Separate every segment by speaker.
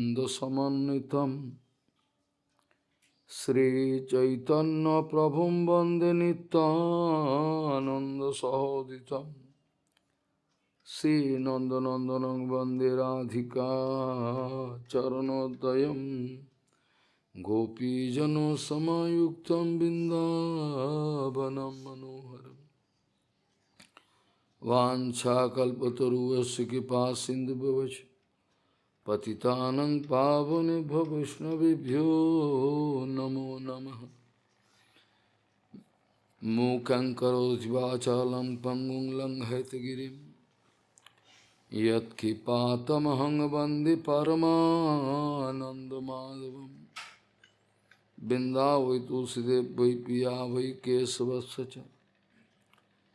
Speaker 1: समन्वितं श्री चैतन्य प्रभुं वन्दे नित्यानंद सहोदितं श्री नंदनंदनं वन्दे राधिका चरणोदयं गोपीजनों समायुक्तं बिन्दावनं मनोहरम् वाञ्छाकल्पतरुस्य कृपा सिन्धुभ्यश्च पतितानं पावनेभ्यो वैष्णवेभ्यो नमो नमः। मूकं करोति वाचालं पङ्गुं लङ्घयितगिरिं यत्कृपातमहं वन्दे परमानन्दमाधवम्। बिन्दावै तुलसीदेव वै पिया वै केशवस्य च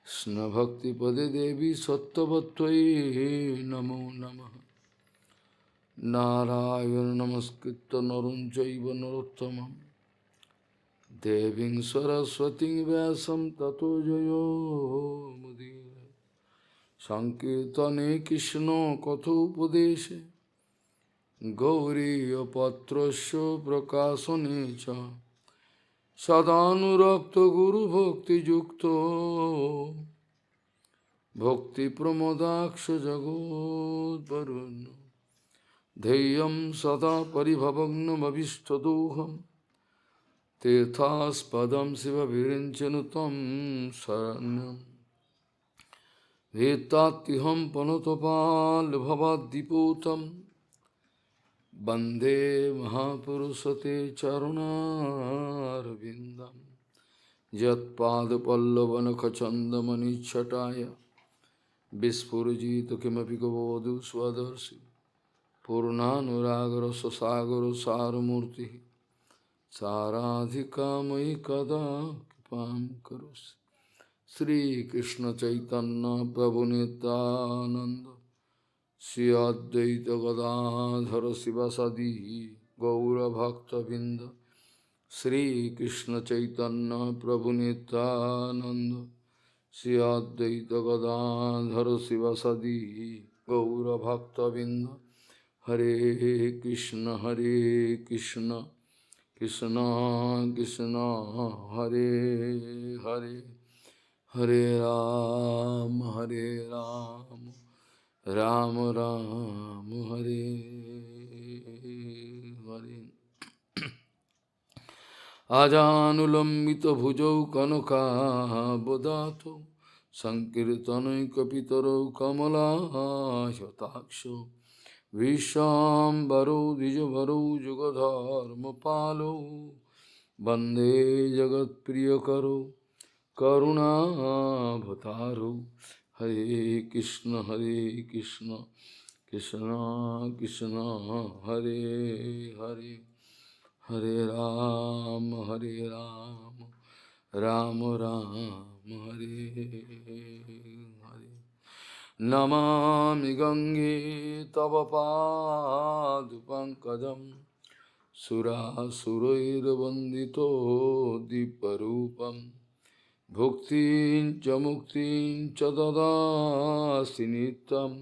Speaker 1: कृष्णभक्तिपदे देवी सत्त्ववत्त्वयि नमो नमः। नारायण नमस्कृत्य नरं चैव नरोत्तमं देवीं सरस्वतीं व्यासं ततो जयो मुदीरये। संकीर्तने कृष्ण कथोपदेशे गौरीयपत्रस्य प्रकाशने च सदानुरक्तो गुरुभक्तियुक्तो भक्तिप्रमोदाक्ष जगोद्वरुण्य ध्येयं सदा परिभवग्नमभिष्टदोहं तीर्थास्पदं शिवविरिञ्चनुतं शरण्यं वेत्तात्युहं पनुतपाल्भवाद्दिपूतं वन्दे महापुरुषते चरुणारविन्दं यत्पादपल्लवनखचन्दमनिच्छटाय विस्फुरजित किमपि गवोऽधु स्वदर्शि पूर्णानुरागर ससागर सारमूर्ति साराधिका मयि कदा कृपां करोसि। श्रीकृष्ण चैतन्य प्रभु नित्यानंद श्री अद्वैत गदाधर शिवसदि गौरभक्तबिंद श्रीकृष्ण चैतन्य प्रभु नित्यानंद श्री अद्वैत गदाधर शिवसदि गौरभक्तबिंद। हरे कृष्ण कृष्ण कृष्ण हरे हरे हरे राम राम राम हरे हरे। आजानुलंबित भुजौ कनकाबदातो संकीर्तनैकपितरौ कमलायताक्षो विश्वाम्बरो द्विजवरो जुगधर्मपालो वन्दे जगत्प्रियकरो करुणावतारो। हरे कृष्ण कृष्ण कृष्ण हरे हरे हरे राम राम राम हरे हरे। नमामि गंगे तव पादपङ्कजं सुरासुरैर्वन्दितो दिव्यरूपं भुक्तिं च मुक्तिं च ददासि नित्यं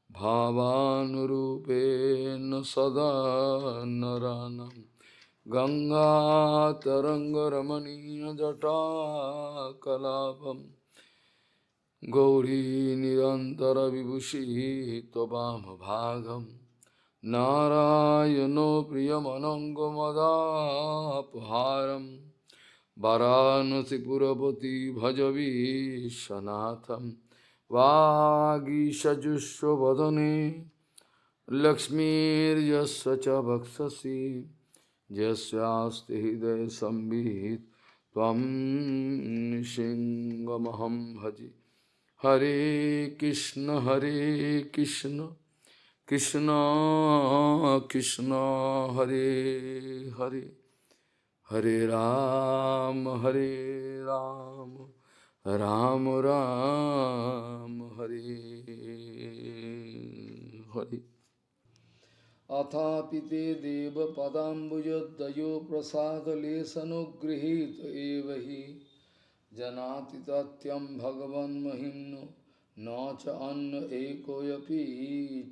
Speaker 1: भावानुरूपेण सदा नरानं। गङ्गातरङ्गरमणीयजटाकलापं गौरी निरन्तरविभूषी त्ववामभागं नारायणो प्रियमनङ्गमदापहारं वाराणसीपुरपति भजवीशनाथं। वागीशजुष्वदने लक्ष्मीर्यस्य च वक्षसि यस्यास्ति हृदये संवित् त्वं सिंहमहं भजे। हरे कृष्ण कृष्ण कृष्ण हरे हरे हरे राम राम राम हरे हरे। अथापि ते देव पदाम्बुजोदयो प्रसादलेशनुगृहीत एव हि जनाति तथ्यं भगवन्महिम्नो न च अन्न एकोऽपि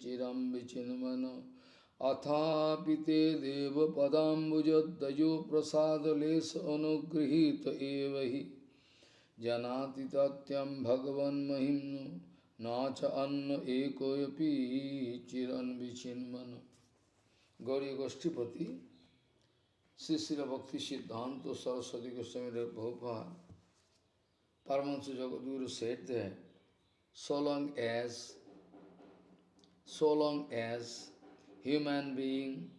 Speaker 1: चिरं विचिन्वन् Athapite deva padambujadayo prasadalesa anugrihita evahi janati tatyam bhagavan mahimno nacha anna ekoyapi chiran vichinmana. Gauriya Goshtipati, Śrīla Bhakti Siddhanta Saraswati Goswami Prabhupada, Paramahamsa Jagadguru said that so long as human being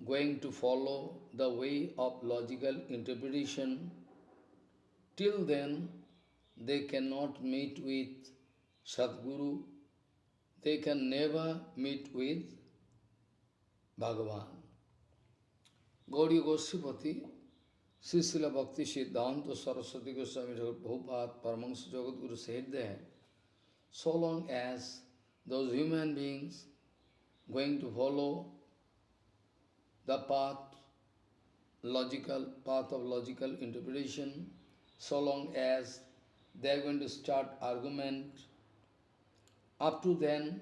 Speaker 1: going to follow the way of logical interpretation, till then they cannot meet with Sadguru, they can never meet with Bhagavan. Gauriya Goswami, Śrīla Bhakti Siddhanta Saraswati Goswami Prabhupada, Paramahamsa Jagadguru said that so long as those human beings going to follow the path of logical interpretation, so long as they are going to start argument, up to then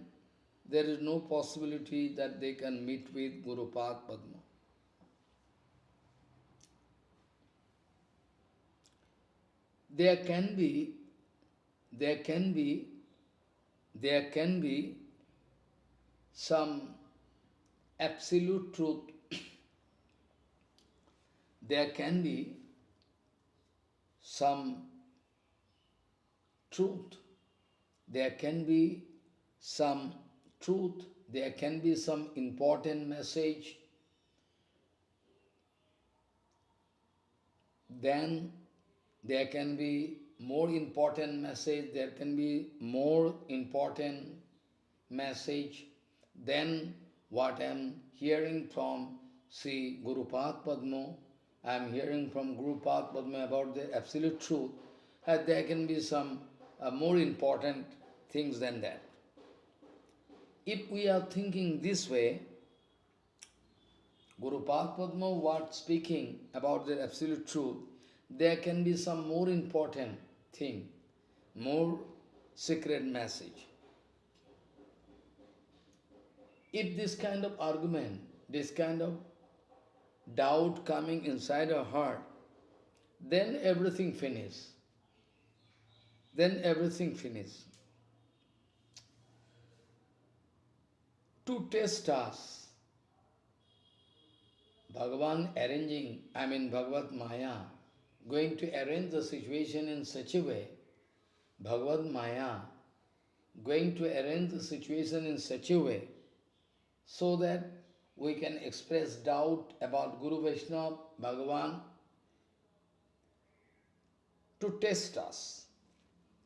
Speaker 1: there is no possibility that they can meet with Guru Path Padma. There can be some absolute truth. There can be some truth. There can be some truth. There can be some important message. Then there can be more important message. There can be more important message than what I am hearing from Sri Guru Path Padma. I am hearing from Guru Path Padma about the absolute truth. There can be some more important things than that. If we are thinking this way, Guru Path Padma was speaking about the absolute truth, there can be some more important thing, more secret message. If this kind of argument, this kind of doubt coming inside our heart, then everything finishes. Then everything finishes. To test us, Bhagavan arranging, Bhagavad Maya, going to arrange the situation in such a way, Bhagavad Maya, going to arrange the situation in such a way, so that we can express doubt about Guru Vaishnava, Bhagavan, to test us,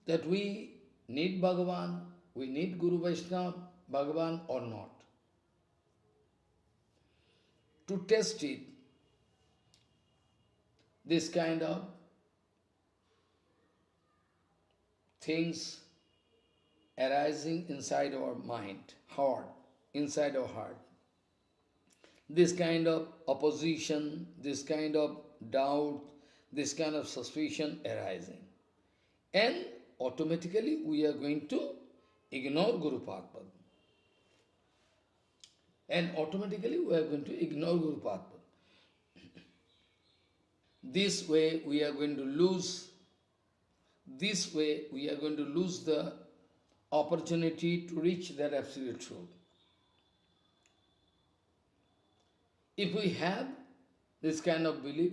Speaker 1: that we need Bhagavan, we need Guru Vaishnava, Bhagavan or not. To test it, this kind of things arising inside our mind, heart, inside our heart. This kind of opposition, this kind of doubt, this kind of suspicion arising. And automatically we are going to ignore Guru Path Padma. And automatically we are going to ignore Guru Path Padma. This way we are going to lose, the opportunity to reach that absolute truth. If we have this kind of belief,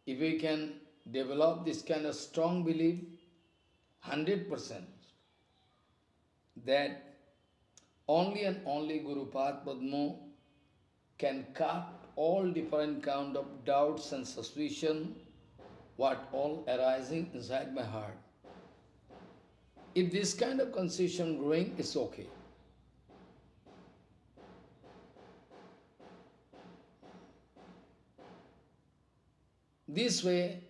Speaker 1: if we can develop this kind of strong belief, 100%, that only and only Guru Path Padma can cut all different kind of doubts and suspicion, what all arising inside my heart. If this kind of concession growing, it's okay. This way,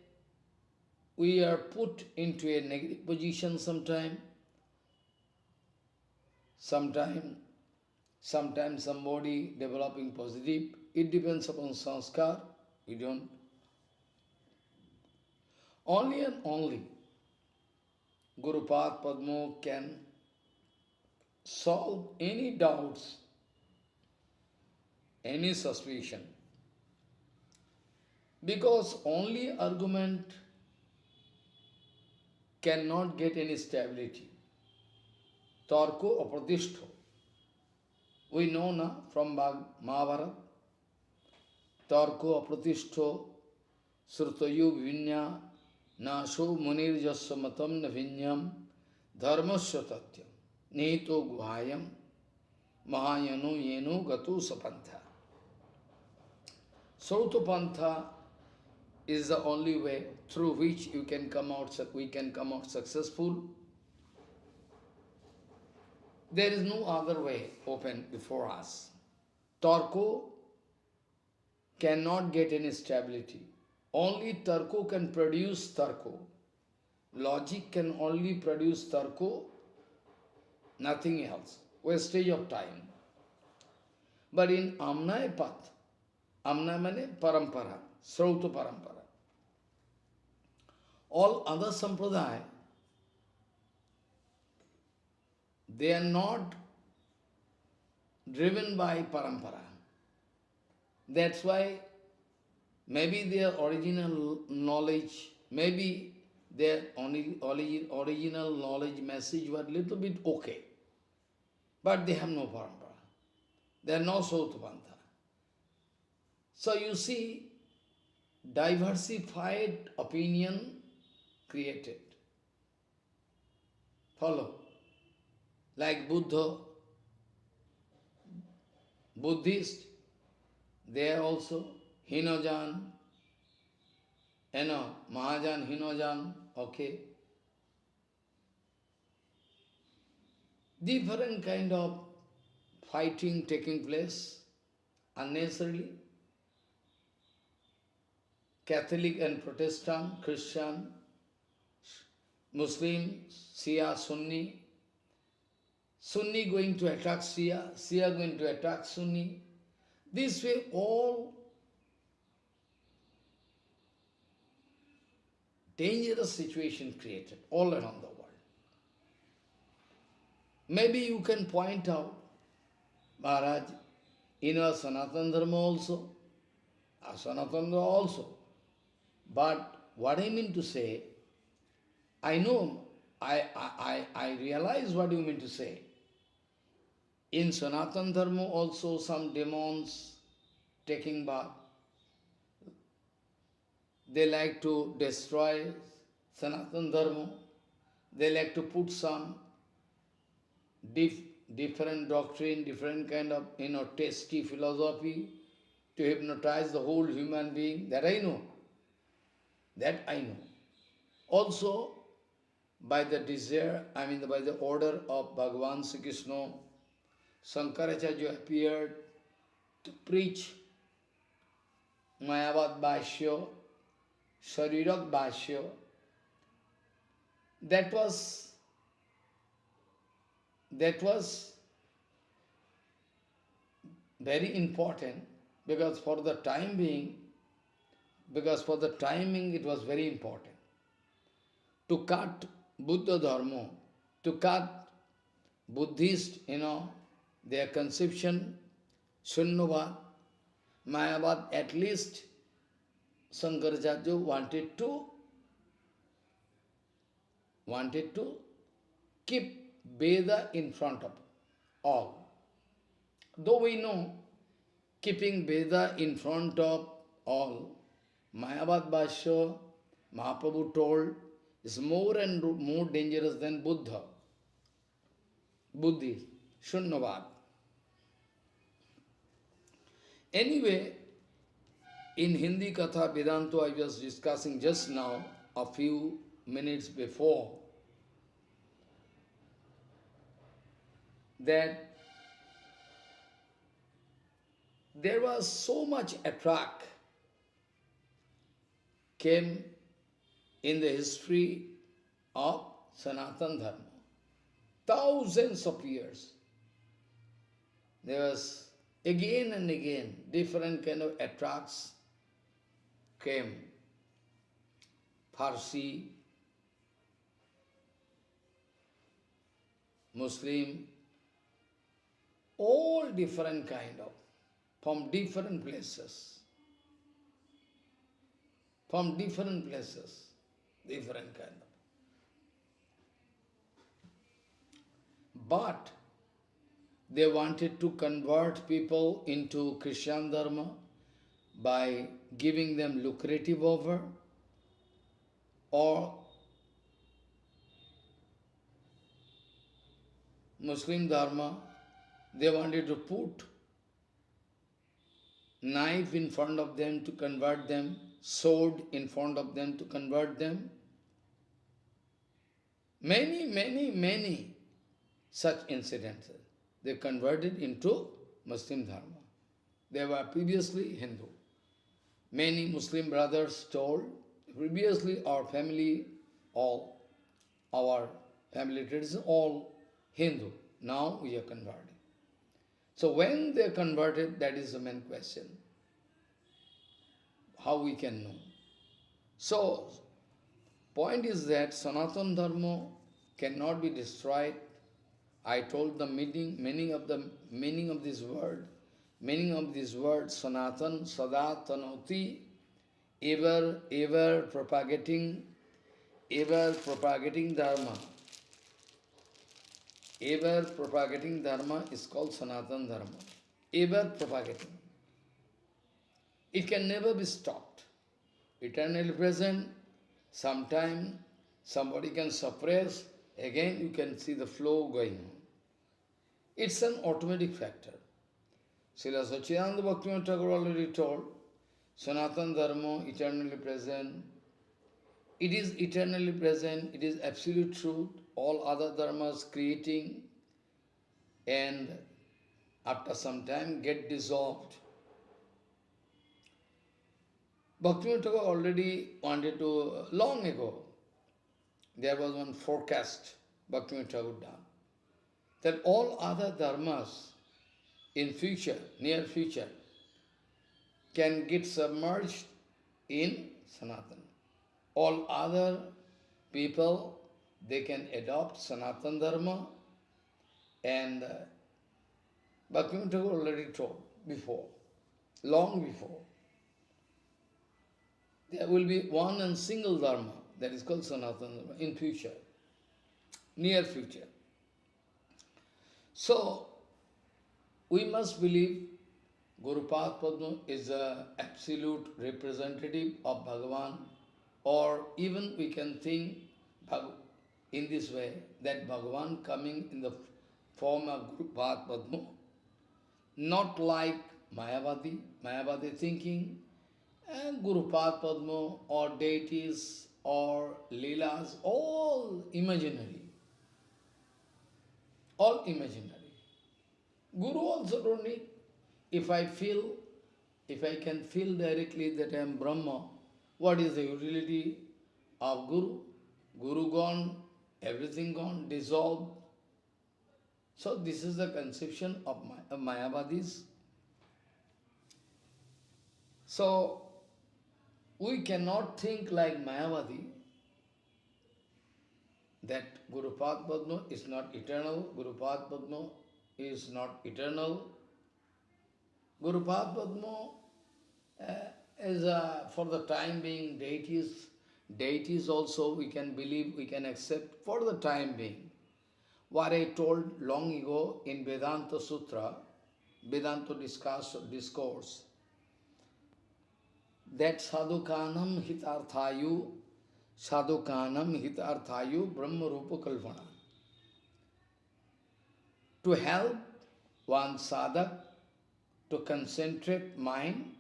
Speaker 1: we are put into a negative position sometime. Sometimes somebody developing positive. It depends upon sanskar. We don't. Only and only Guru Path Padma can solve any doubts any suspicion. Because only argument cannot get any stability. Tarko apradishto. We know now from Mahabharata. Tarko apratishto srutayu vinya nasho munir jasamatam navinyam dharmasya tatyam nihito guhayam mahayano yeno gato sapantha. Srutapantha is the only way through which we can come out successful. There is no other way open before us. Tarko cannot get any stability. Only Tarko can produce Tarko. Logic can only produce Tarko, nothing else. Wastage of time. But in Amnaya path, Amna means parampara, Srauta parampara. All other sampradaya, they are not driven by parampara. That's why maybe their original knowledge, maybe their original knowledge message was little bit okay. But they have no parampara. They are no Sautapantha. So you see, diversified opinion created. Follow. Like Buddha, Buddhist, they are also Hinojan, Mahajan, Hinojan, okay. Different kind of fighting taking place unnecessarily. Catholic and Protestant, Christian, Muslim, Shia, Sunni. Sunni going to attack Shia, Shia going to attack Sunni. This way all dangerous situation created all around the world. Maybe you can point out, Maharaj, in our Sanatana Dharma also, Sanatana also. But what I mean to say, I know, I realize what you mean to say. In Sanatana Dharma also some demons taking bath. They like to destroy Sanatana Dharma. They like to put some different doctrine, different kind of, tasty philosophy to hypnotize the whole human being. That I know. That I know. Also, by the desire, by the order of Bhagavan Sri Krishna, Shankaracharya appeared to preach Mayavad Bhashya, Sharirak Bhashya. That was very important because for the timing it was very important. To cut Buddha Dharma, to cut Buddhist, their conception, Shunyavad, Mayavad, at least Shankaracharya wanted to keep Veda in front of all. Though we know, keeping Veda in front of all, Mayavad Bhashya, Mahaprabhu told, is more and more dangerous than Buddha, Buddhist, Shunyavad. Anyway, in Hindi Katha Vedanta I was discussing just now, a few minutes before, that there was so much attack came in the history of Sanatana Dharma. Thousands of years. There was again and again different kind of attacks came. Parsi, Muslim, all different kind of. from different places. From different places, different kind of. But they wanted to convert people into Christian Dharma by giving them lucrative offer, or Muslim Dharma, they wanted to put knife in front of them to convert them, sword in front of them to convert them. Many such incidents. They converted into Muslim Dharma. They were previously Hindu. Many Muslim brothers told, previously our family, all our family tradition, all Hindu. Now we are converted. So when they are converted, that is the main question. How we can know? So, point is that Sanatana Dharma cannot be destroyed. I told the meaning of this word. Meaning of this word, Sanatan, Sada, Tanoti, ever propagating Dharma. Ever propagating Dharma is called Sanatana Dharma. Ever propagating. It can never be stopped. Eternally present. Sometime somebody can suppress, again you can see the flow going on. It's an automatic factor. Srila Sachidananda Bhaktivinoda Thakur already told, Sanatana Dharma, eternally present. It is eternally present, it is absolute truth. All other dharmas creating and after some time get dissolved. Bhaktivinoda Thakur already wanted to, long ago, there was one forecast Bhaktivinoda Thakur done, that all other dharmas in future, near future, can get submerged in Sanatana. All other people, they can adopt Sanatana Dharma, and Bhaktivinoda Thakur already told before, long before, there will be one and single Dharma, that is called Sanatana Dharma, in future, near future. So, we must believe Guru Padma is an absolute representative of Bhagavan, or even we can think in this way, that Bhagavan coming in the form of Guru Padma, not like Mayavadi thinking, and Guru Padma or deities or leelas, all imaginary. All imaginary. Guru also don't need. If I can feel directly that I am Brahma, what is the utility of Guru? Guru gone, everything gone, dissolved. So this is the conception of Mayavadis. So we cannot think like Mayavadi, that Guru Padma is not eternal, Guru Padma is not eternal. Guru Padma is for the time being deities. Deities also we can believe, we can accept for the time being. What I told long ago in Vedanta Sutra, Vedanta discourse, that sadhukanam hitarthayu brahma rupa kalpana. To help one sadhak to concentrate mind,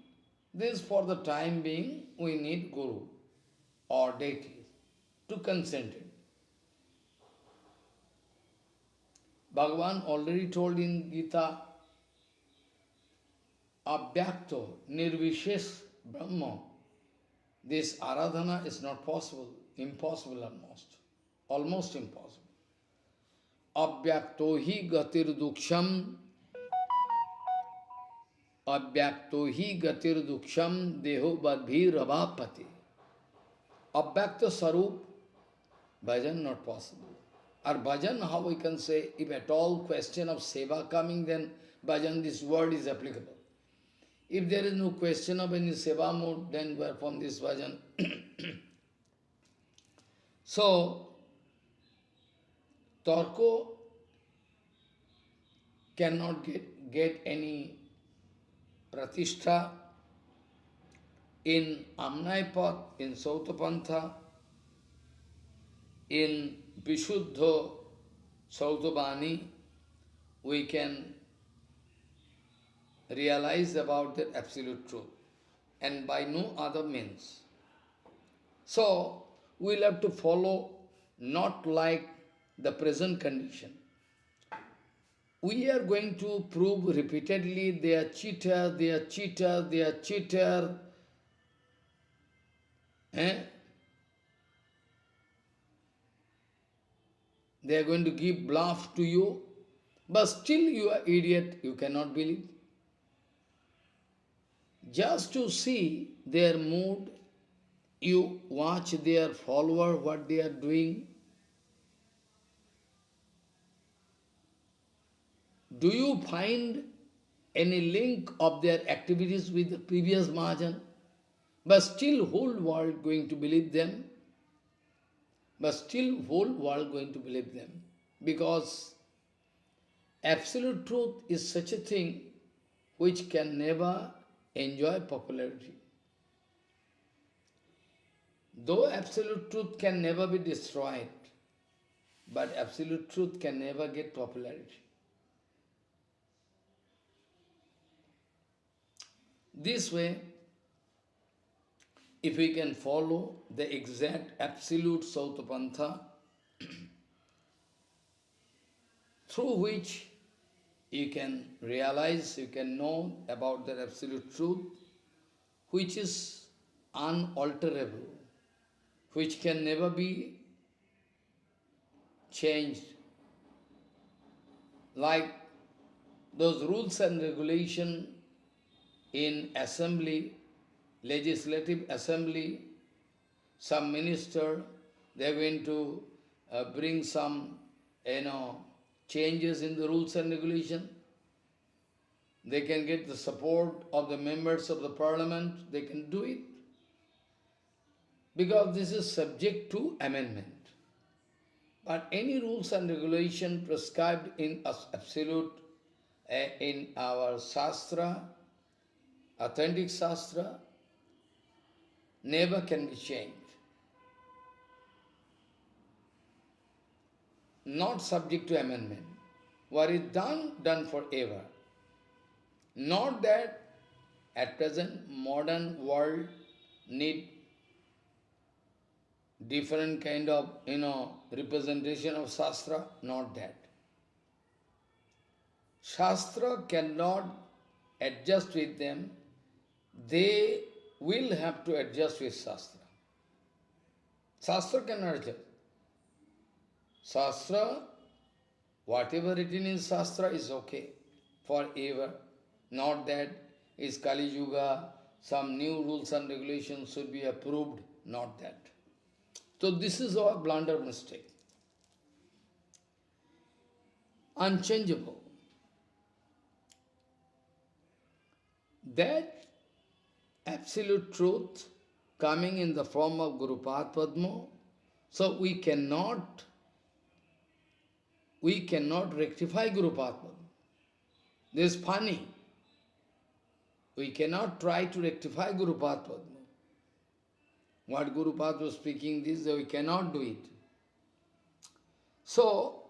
Speaker 1: this for the time being we need Guru or deity to concentrate. Bhagavan already told in Gita, Abhyakto nirvishesh Brahma. This aradhana is not possible, impossible almost impossible. Abhyakto hi gatir duksham, deho badbhi rabhapati. Abhyakta sarup, bhajan not possible. Or bhajan, how we can say, if at all question of seva coming, then bhajan, this word is applicable. If there is no question of any seva mode, then perform this bhajan. So, Torko cannot get any pratishtha in Amnaipat, in Sautapantha, in Vishuddha Sautavani. We can realize about the absolute truth, and by no other means. So, we'll have to follow not like the present condition. We are going to prove repeatedly they are cheater, they are cheater, they are cheater. Eh? They are going to give bluff to you, but still you are idiot, you cannot believe. Just to see their mood, you watch their follower, what they are doing. Do you find any link of their activities with the previous Mahajan? But still whole world going to believe them. But still whole world going to believe them. Because absolute truth is such a thing which can never enjoy popularity. Though absolute truth can never be destroyed, but absolute truth can never get popularity. This way, if we can follow the exact absolute Sautapantha, through which you can realize, you can know about the absolute truth, which is unalterable, which can never be changed. Like those rules and regulations in assembly, legislative assembly, some minister, they are going to bring some, changes in the rules and regulation. They can get the support of the members of the parliament, they can do it. Because this is subject to amendment. But any rules and regulation prescribed in absolute, in our Shastra, authentic Shastra, never can be changed. Not subject to amendment. What is done, done forever. Not that at present modern world need different kind of, representation of Shastra, not that. Shastra cannot adjust with them, they will have to adjust with Shastra. Shastra cannot adjust. Shastra, whatever written in Shastra is okay forever. Not that is Kali Yuga, some new rules and regulations should be approved, not that. So this is our blunder mistake. Unchangeable. That absolute truth coming in the form of Gurupad Padma, so we cannot rectify Gurupad Padma. This is funny. We cannot try to rectify Gurupad Padma. What Gurupad was speaking this, we cannot do it. So,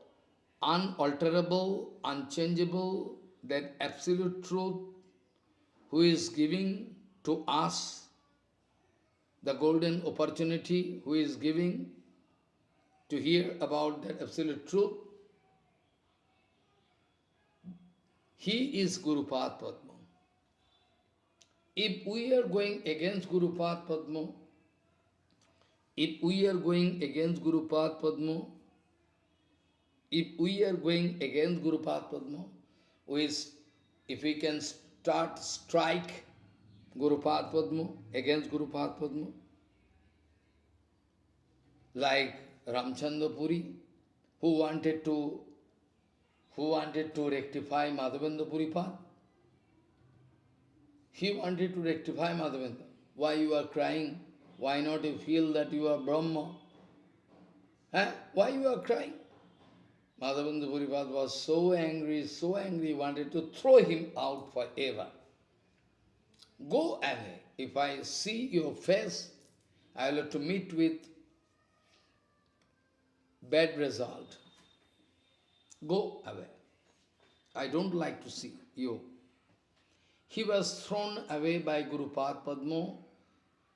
Speaker 1: unalterable, unchangeable, that absolute truth who is giving to us the golden opportunity, who is giving to hear about that absolute truth, he is Gurupad Padma. If we are going against Gurupad Padma, if we are going against Gurupad Padma, if we can strike Gurupad Padma, against Gurupad Padma, like Ramchandra Puri, who wanted to rectify Madhavendra Puripad, he wanted to rectify Madhavendra. Why you are crying? Why not you feel that you are Brahma? Why you are crying? Madhavendra Puripad was so angry, he wanted to throw him out forever. Go away. If I see your face, I will have to meet with bad result. Go away. I don't like to see you. He was thrown away by Guru Padma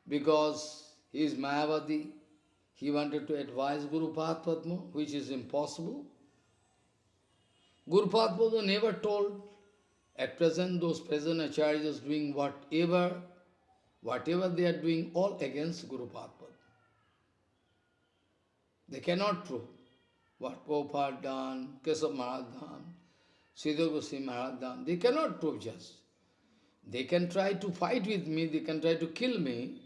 Speaker 1: because he is Mayavadi. He wanted to advise Guru Padma, which is impossible. Guru Padma never told. At present, those present acharyas doing whatever they are doing, all against Guru Padma. They cannot prove what Prabhupada done, Keshav Maharaj done, Sridhar Goswami Maharaj done. They cannot prove just. They can try to fight with me, they can try to kill me,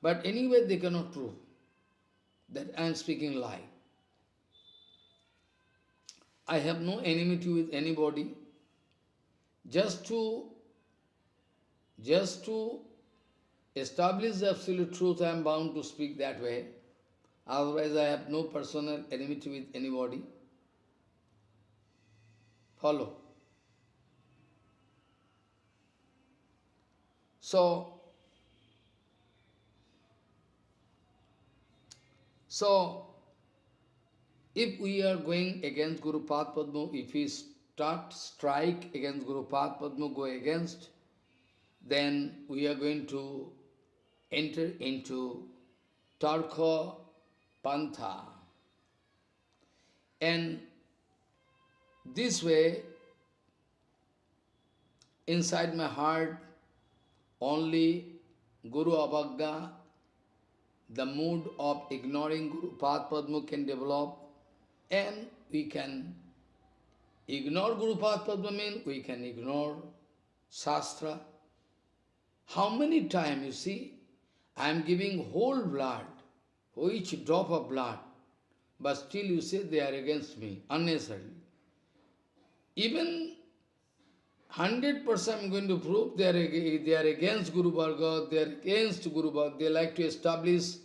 Speaker 1: but anyway they cannot prove that I am speaking lie. I have no enmity with anybody. Just to establish the absolute truth, I am bound to speak that way. Otherwise, I have no personal enmity with anybody. Follow. So, if we are going against Guru Padma, if we start strike against Guru Padma, go against, then we are going to enter into Tarka Pantha. And this way, inside my heart, only Guru Abhagga, the mood of ignoring Guru Padma can develop, and we can ignore Guru Padma means we can ignore Shastra. How many times, you see, I am giving whole blood, each drop of blood, but still you say they are against me, unnecessarily. Even 100% I am going to prove they are against Guru Bhargava, they are against Guru Bhargava, they like to establish,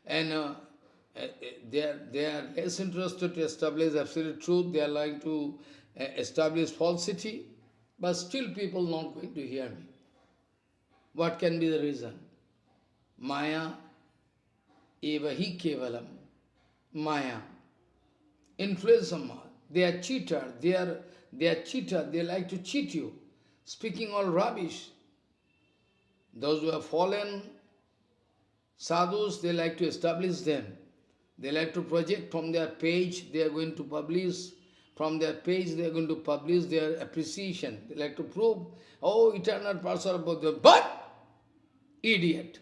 Speaker 1: and they are less interested to establish absolute truth, they are like to establish falsity, but still people not going to hear me. What can be the reason? Maya eva hi kevalam. Maya. Influence of Maya. They are cheater, they are cheater, they like to cheat you, speaking all rubbish. Those who have fallen sadhus, they like to establish them. They like to project from their page, they are going to publish. From their page, they are going to publish their appreciation. They like to prove, oh, eternal person of Buddha. But, idiot.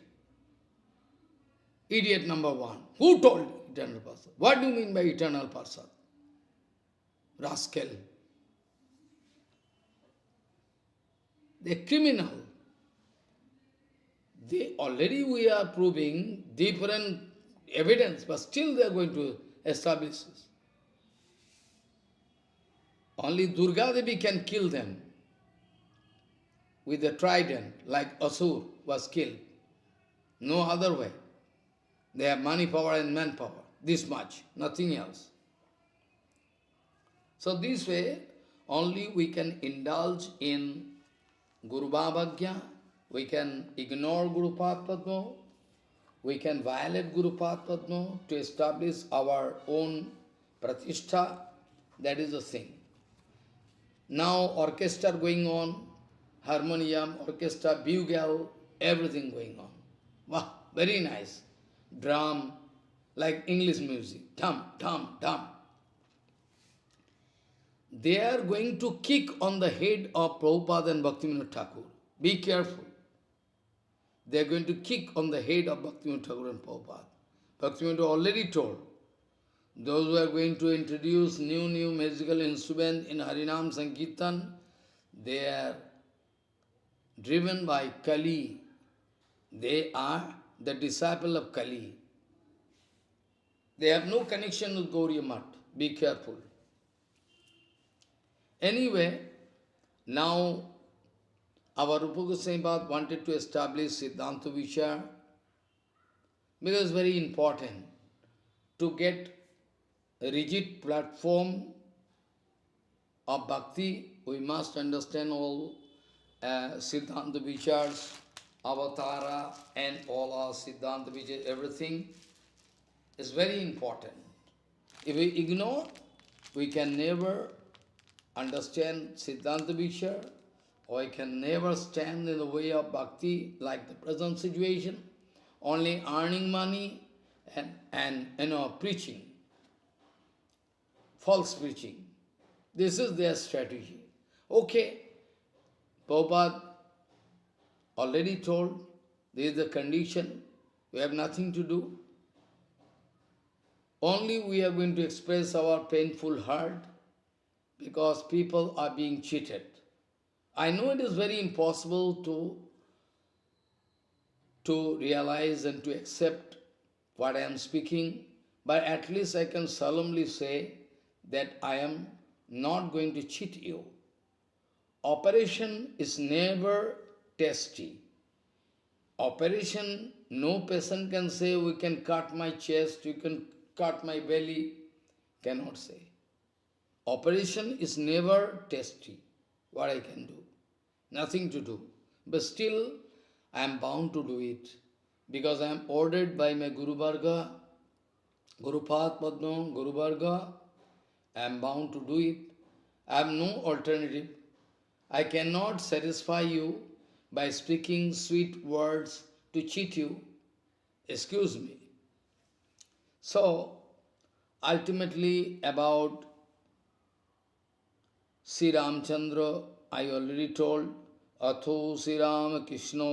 Speaker 1: Idiot number one. Who told eternal person? What do you mean by eternal person? Rascal. They are criminal. We are proving different evidence, but still they are going to establish this. Only Durga Devi can kill them with a trident, like Asur was killed. No other way. They have money power and manpower. This much, nothing else. So this way, only we can indulge in Guru Bhavagya, we can ignore Guru Padma, we can violate Guru Padma to establish our own pratishtha. That is the thing. Now orchestra going on, harmonium, orchestra, bugle, everything going on. Wow, very nice. Drum, like English music, dum, dum, dum. They are going to kick on the head of Prabhupada and Bhaktivinoda Thakur. Be careful. They are going to kick on the head of Bhaktivinoda Thakur and Prabhupada. Bhaktivinoda already told, those who are going to introduce new musical instrument in Harinam Sankirtan, they are driven by Kali. They are the disciple of Kali. They have no connection with Gauriya Math. Be careful. Anyway, now our Rupa Gosvāmīpāda wanted to establish Siddhanta Vichar because it's very important to get a rigid platform of bhakti. We must understand all Siddhanta Vichars, Avatara, and all our Siddhanta Vichars, everything is very important. If we ignore, we can never understand Siddhanta Vichar, or we can never stand in the way of bhakti like the present situation, only earning money and preaching, false preaching. This is their strategy. Okay, Prabhupada already told, this is the condition, we have nothing to do. Only we are going to express our painful heart because people are being cheated. I know it is very impossible to realize and to accept what I am speaking, but at least I can solemnly say that I am not going to cheat you. Operation is never tasty. Operation, no patient can say, we can cut my chest, you can cut my belly, cannot say. Operation is never tasty. What I can do? Nothing to do. But still, I am bound to do it because I am ordered by my Guru Varga, Guru Padma, Guru Varga. I am bound to do it. I have no alternative. I cannot satisfy you by speaking sweet words to cheat you. Excuse me. So, ultimately about Sri Ramchandra, I already told, Atho Sri Ram Krishna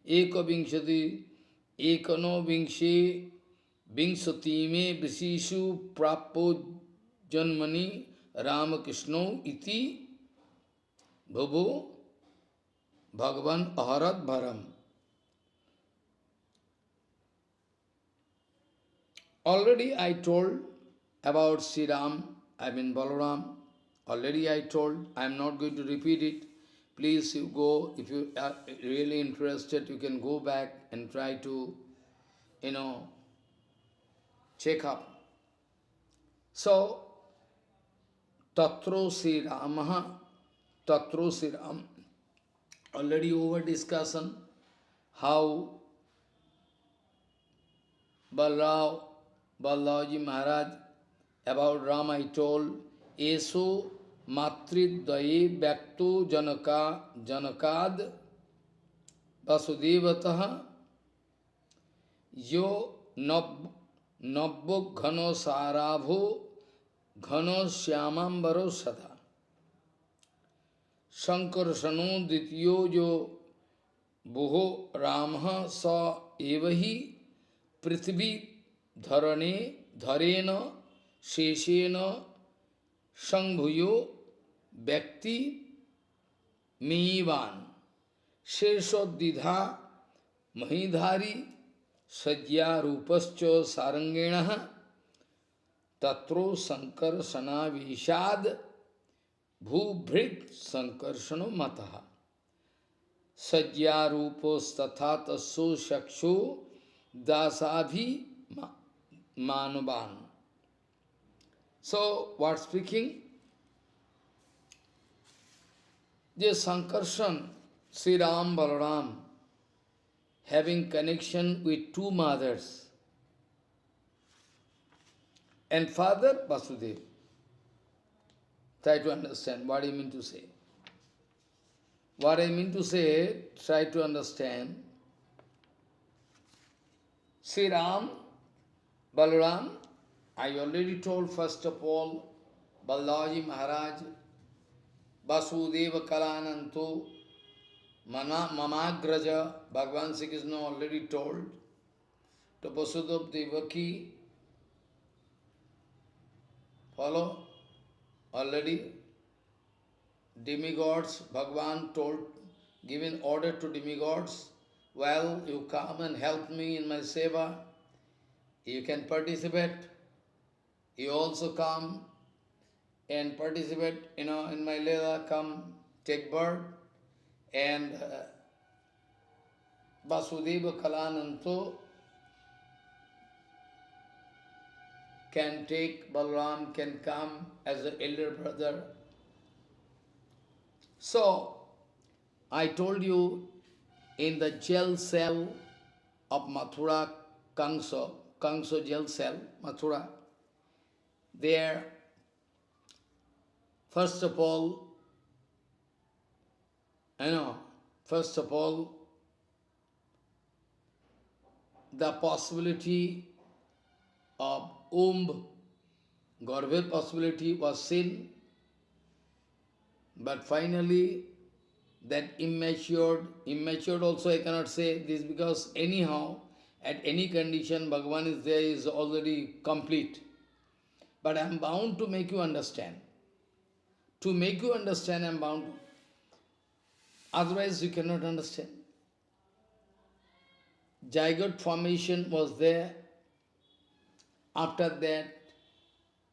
Speaker 1: Eka Vinshati Ekano Vingshe Vingsati Me Vishishu Prapo Janmani Ram Krishna Iti Bhavo Bhagavan Aharat Bharam. Already I told about Sri Ram, Balaram. Already I told, I am not going to repeat it. Please you go, if you are really interested, you can go back and try to, check up. So, Tatro Sri Ramaha, Tatro Sri Ram, already over discussion, how Balaji Maharaj, about Ram I told, Eso Matridvaye Bhakto Janakad Vasudevataha Yo Nabbo Ghano Sarabho Ghano Shyamambaro Sada Sankarsano Dityo Jo Buho Ramha Sa Evahi Prithvi Dharena Sheshena Sangbhuyo Bhakti Mivan Sheshodidha Mahidhari Sajya Rupascho Sarangena Tatro Sankarsana Vishad Bhubhrit Sankarsano Mataha Sajya Rupos Tatha Tasso Shaksho Dasabhi Manuban. So, what speaking? This Sankarshan, Sri Ram Balaram, having connection with two mothers and father Vasudeva. Try to understand what I mean to say. What I mean to say, try to understand. Sri Ram, Balaram, I already told first of all, Balaji Maharaj, Vasudeva Kalananto, Mamagraja, Bhagavan Sri Krishna already told, to Vasudeva Devaki, follow, already, demigods, Bhagavan told, given order to demigods, well, you come and help me in my seva, you can participate. You also come and participate, in my Leela, come take birth. And Vasudeva Kalananto can take, Balaram can come as an elder brother. So, I told you, in the jail cell of Mathura, Kanso jail cell, Mathura, there, first of all, the possibility of Garbha possibility was seen, but finally that immature also I cannot say this, because anyhow, at any condition, Bhagavan is there, is already complete. But I am bound to make you understand. To make you understand, I am bound. Otherwise, you cannot understand. Zygote formation was there. After that,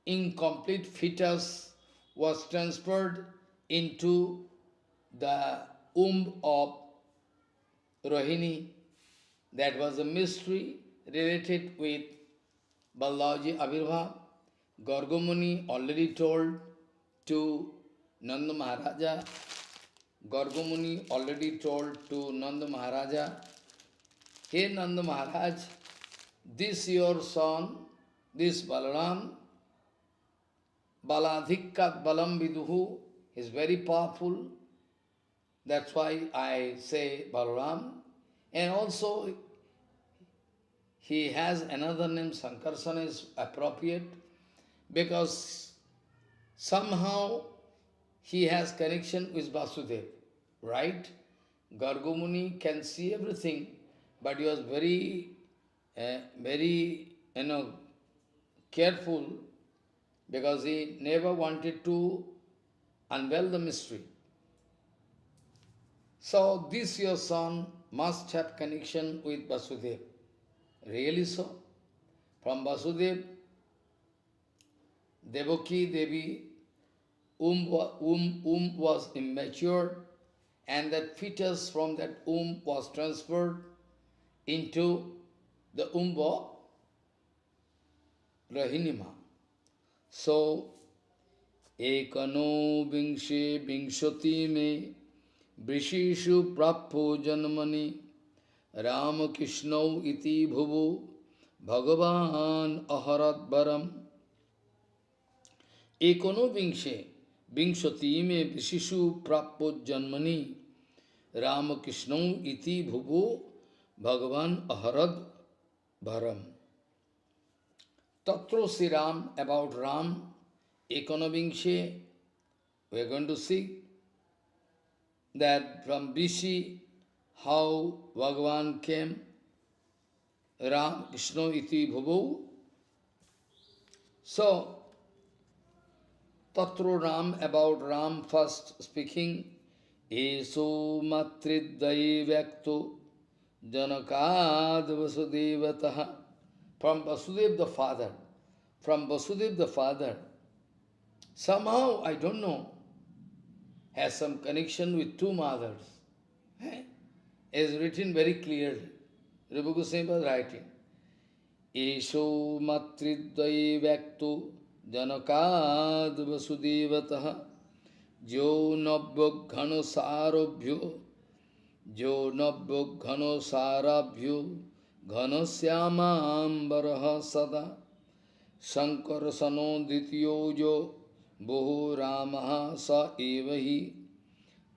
Speaker 1: incomplete fetus was transferred into the womb of Rohini. That was a mystery related with Balaji Abhirbhav. Gargamuni already told to Nanda Maharaja. Gargamuni already told to Nanda Maharaja, "Hey Nanda Maharaj, this your son, this Balaram, Baladhikkat Balam Viduhu, is very powerful. That's why I say Balaram. And also, he has another name, Sankarsana is appropriate, because somehow he has connection with Vasudeva, right? Gargamuni can see everything, but he was very, careful, because he never wanted to unveil the mystery. So this your son must have connection with Vasudeva. Really so? From Vasudeva, Devaki Devi, womb was immature, and that fetus from that womb was transferred into the womb of Rahinima. So, ekano vingshe vingshati me Brishishu prapo janmani Ramakrishnau iti bhuvu Bhagavan aharat varam. Ekono vingshati me Brishishu prapo janmani Ramakrishnau iti bhuvu Bhagavan aharat varam. Tatro Sri Ram, about Ram, Ekono vingshe, we are going to see that from Rishi, how Bhagavan came, Ram, Krishna iti bhuvu. So, Tatro Ram, about Ram first speaking, Eso matridai vyakto janakad vasudevataha. From Vasudeva the father, somehow, I don't know, has some connection with two mothers. Is written very clearly. Rupa Goswami was writing. Esho matridvai vyakto janakad vasudevataha jo nabhyogghano sarabhyo ghanasyamambaraha sada sankarasano dityo jo boho ramaha sa evahi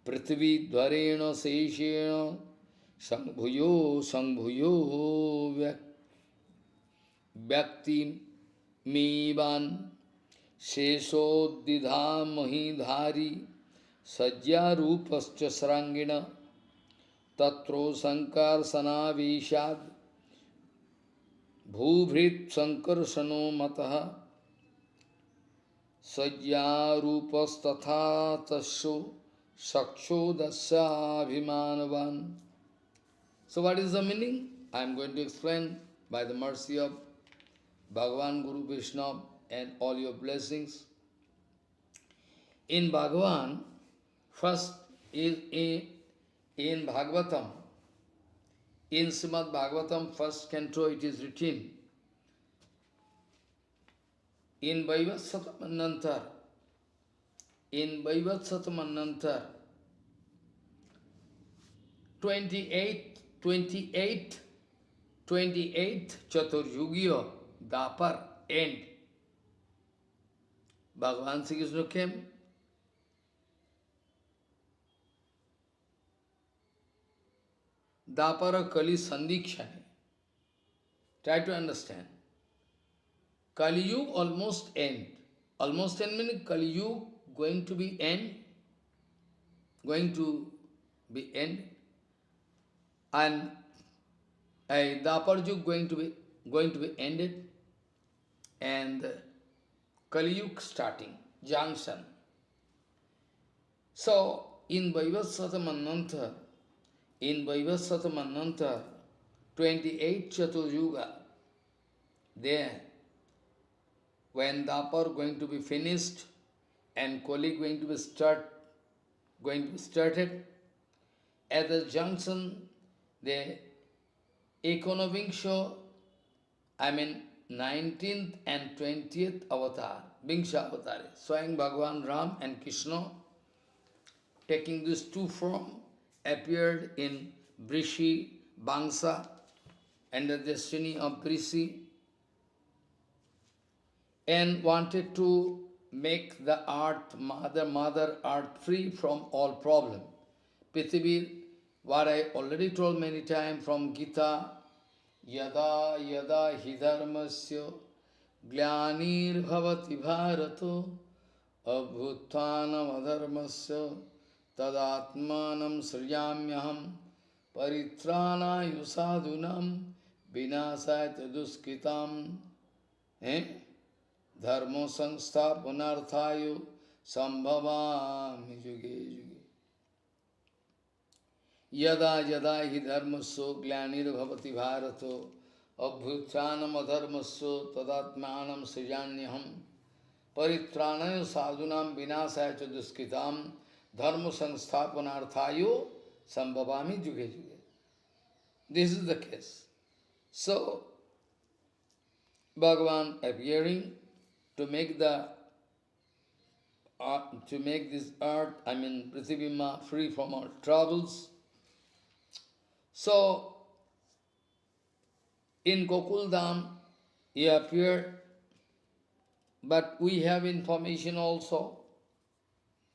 Speaker 1: prithvi dvarena seshena sangbhuyo vyakti mivan shesho didha mahidhari sajya rupascha srangina tatro sankar sanavishad bhuvrit sankarsano mataha sajya rupas tatha tasho saksho dasya abhimanavan. So what is the meaning? I am going to explain by the mercy of Bhagavan, Guru, Vishnu and all your blessings. In Bhagavan, first is In Bhagavatam, in Srimad Bhagavatam, first canto, it is written, in Vaivasatamanantar, in Vaivasatamanantar, 28th Chaturjugya Dapar end. Bhagavan Sri Krishna came. Dapara Kali Sandikshani. Try to understand. Kali Yuga almost end. Almost end means Kali Yuga going to be end. Going to be end. And Dapar Yuga going to be ended. And Kali Yuga starting. Junction. So in Vaivasatamanantar, 28 Chaturjuga, there, when Dapar going to be finished and Kali going to be started, at the junction, the Ekonovingsho, 19th and 20th avatar, Vingsha avatar, Swayam Bhagavan Ram and Krishna, taking these two forms, appeared in Brishi, Bangsa, and the destiny of Brishi, and wanted to make the earth, mother earth, free from all problem. Prithvi, what I already told many times from Gita, Yada yada hidharmasya glanir bhavati bharato abhuttanam adharmasya tadatmanam sryamyaham paritranayu sadhunam vinasayat duskitam dharmo samsthapanarthayu sambhavami juge juge. Yada yada hi dharmasya glanir bhavati bharato abhuttanam adharmasya tadatmanam srijanyaham paritranayu sadhunam vinasaya cha duskitam dharma samsthapanarthayo sambhavami juge juge. This is the case. So, Bhagavan appearing to make this earth, Prithivima, free from all troubles. So, in Gokuldham, he appeared, but we have information also.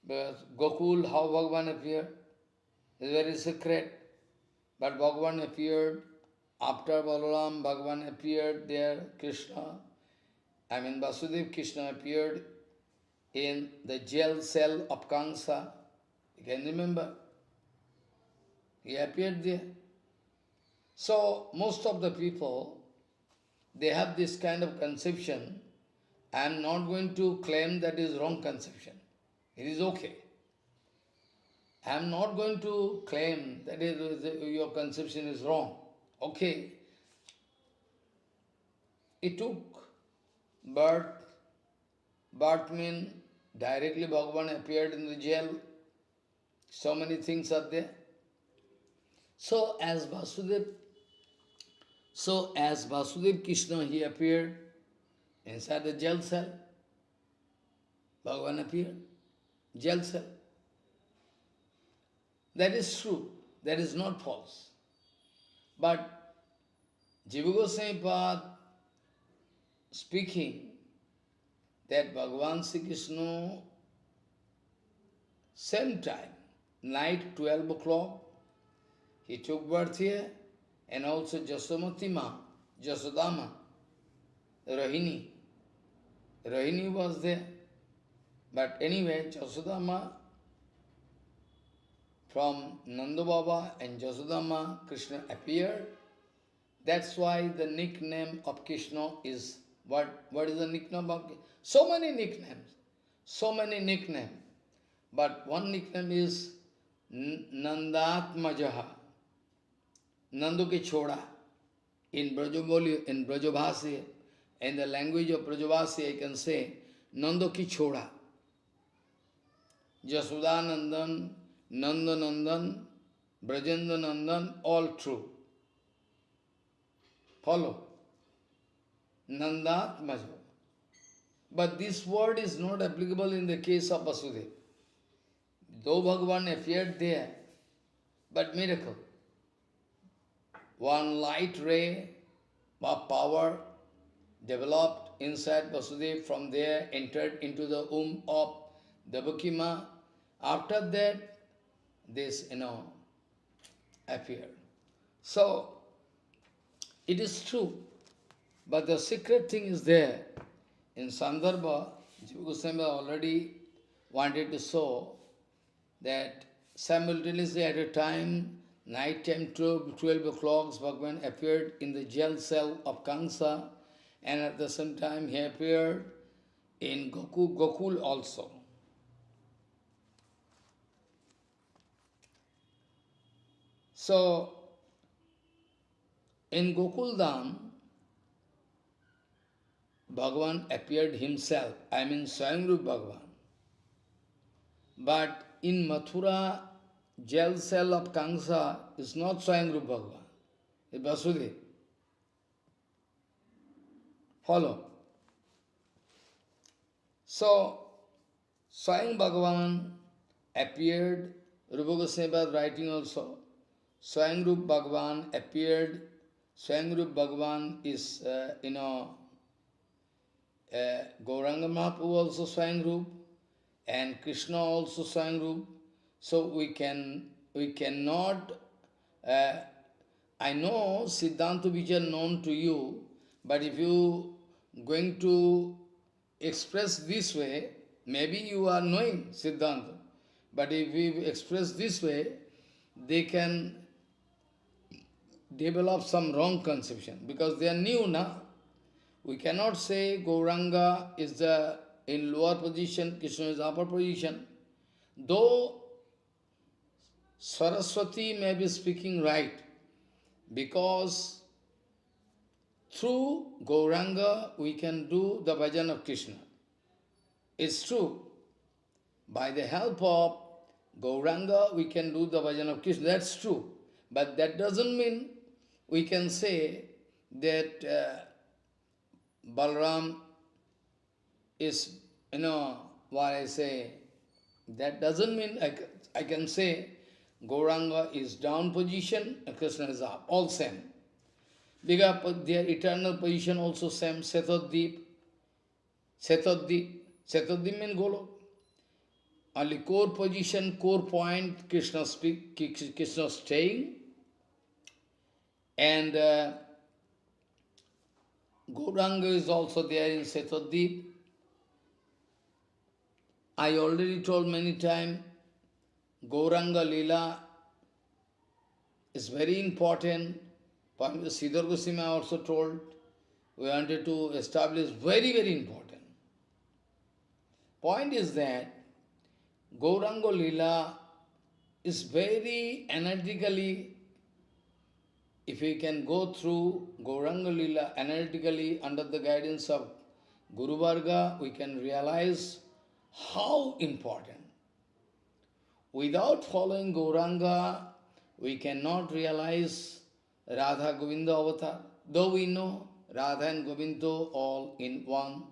Speaker 1: But Gokul, how Bhagavan appeared, is very secret. But Bhagavan appeared, after Balaram, Bhagavan appeared there, Krishna. Vasudev Krishna appeared in the jail cell of Kansa. You can remember? He appeared there. So, most of the people, they have this kind of conception. I am not going to claim that is wrong conception. It is okay. I am not going to claim that your conception is wrong. Okay. It took birth. Birth means directly Bhagavan appeared in the jail. So many things are there. So as Vasudev Krishna, he appeared inside the jail cell. Bhagavan appeared, jail cell. That is true. That is not false. But Jiva Gosvāmīpāda speaking that Bhagavan Sri Krishna, same time, night 12 o'clock, he took birth here, and also Jasodama, Rahini was there. But anyway, Jasodama, from Nanda Baba and Jasodama, Krishna appeared. That's why the nickname of Krishna is, what is the nickname of Krishna? So many nicknames. But one nickname is Nandatmajaha, Nando ke choda. In Brajabhasi, in the language of Brajabhasi, I can say, Nando ki choda. Jasuda Nandan, Nanda Nandan, Brajendra Nandan, all true. Follow. Nandat Majo. But this word is not applicable in the case of Vasudeva. Though Bhagavan appeared there, but miracle. One light ray of power developed inside Vasudeva, from there entered into the womb of Devaki Ma. After that, this, appeared. So, it is true, but the secret thing is there. In Sandarbha, Jiva Goswami already wanted to show that simultaneously at a time, night time 12 o'clock, Bhagavan appeared in the jail cell of Kamsa, and at the same time he appeared in Gokul also. So, in Gokul Dham, Bhagavan appeared himself, I mean Shyam Rūpa Bhagavan. But in Mathura, jail cell of Kamsa is not Shyam Rūpa Bhagavan, it's Vasudeva. Follow. So, Shyam Bhagavan appeared, Rupa Goswami writing also, Shyam Rūpa Bhagavan appeared, Shyam Rūpa Bhagavan is, Gauranga Mahaprabhu also Shyam Rūpa, and Krishna also Shyam Rūpa. So we cannot, I know Siddhanta Vijay known to you, but if you going to express this way, maybe you are knowing Siddhanta, but if we express this way, they can develop some wrong conception, because they are new now. We cannot say Gauranga is in lower position, Krishna is upper position. Though Saraswati may be speaking right, because through Gauranga we can do the bhajan of Krishna. It's true. By the help of Gauranga we can do the bhajan of Krishna. That's true. But that doesn't mean we can say that Balaram is, what I say, that doesn't mean I can say Gauranga is down position and Krishna is up, all same. Because their eternal position also same, Setoddeep. Setoddeep means Golok. Only core position, core point, Krishna staying. And Gauranga is also there in Setoddeep. I already told many times, Gauranga Leela is very important. Sridhar Goswami also told, we wanted to establish very, very important. Point is that Gauranga Leela is very energetically, if we can go through Gauranga Leela analytically under the guidance of Guru Varga, we can realize how important. Without following Gauranga, we cannot realize Radha Govinda avatar. Though we know Radha and Govinda all in one.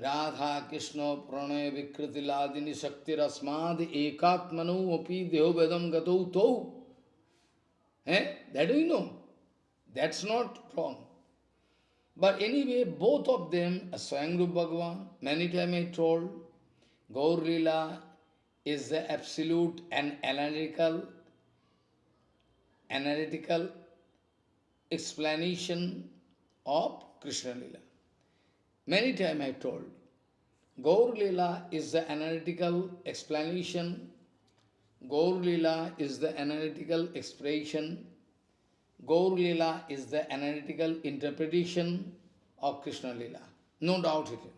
Speaker 1: Radha Krishna Pranaya Vikriti Ladini Shakti Rasmad Ekatmanu Api Deho Vedam Gato Tau. That we know. That's not wrong. But anyway, both of them, Shyam Rūpa Bhagavan, many times I told, Gaur Leela is the absolute and analytical explanation of Krishna Leela. Many times I told, Gaur Leela is the analytical explanation, Gaur Leela is the analytical expression, Gaur Leela is the analytical interpretation of Krishna Leela. No doubt it is.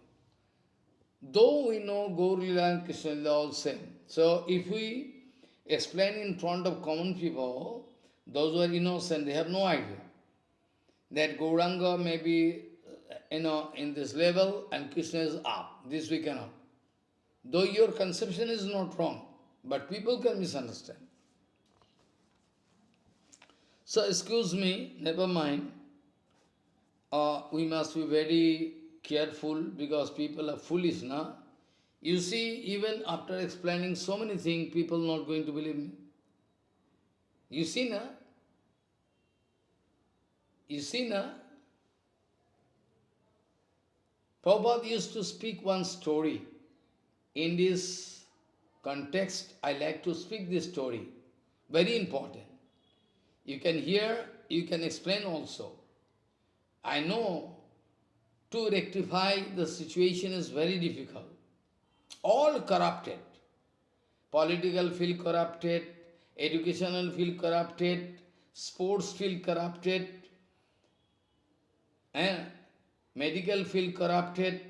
Speaker 1: Though we know Gaur Leela and Krishna Leela all same. So if we explain in front of common people, those who are innocent, they have no idea that Gauranga may be in this level and Krishna is up. This we cannot. Though your conception is not wrong, but people can misunderstand. So excuse me, never mind. We must be very careful because people are foolish now. You see, even after explaining so many things, people not going to believe me. You see now? You see now? Prabhupada used to speak one story. In this context, I like to speak this story. Very important. You can hear, you can explain also. I know to rectify the situation is very difficult. All corrupted. Political feel corrupted, educational feel corrupted, sports feel corrupted, medical feel corrupted,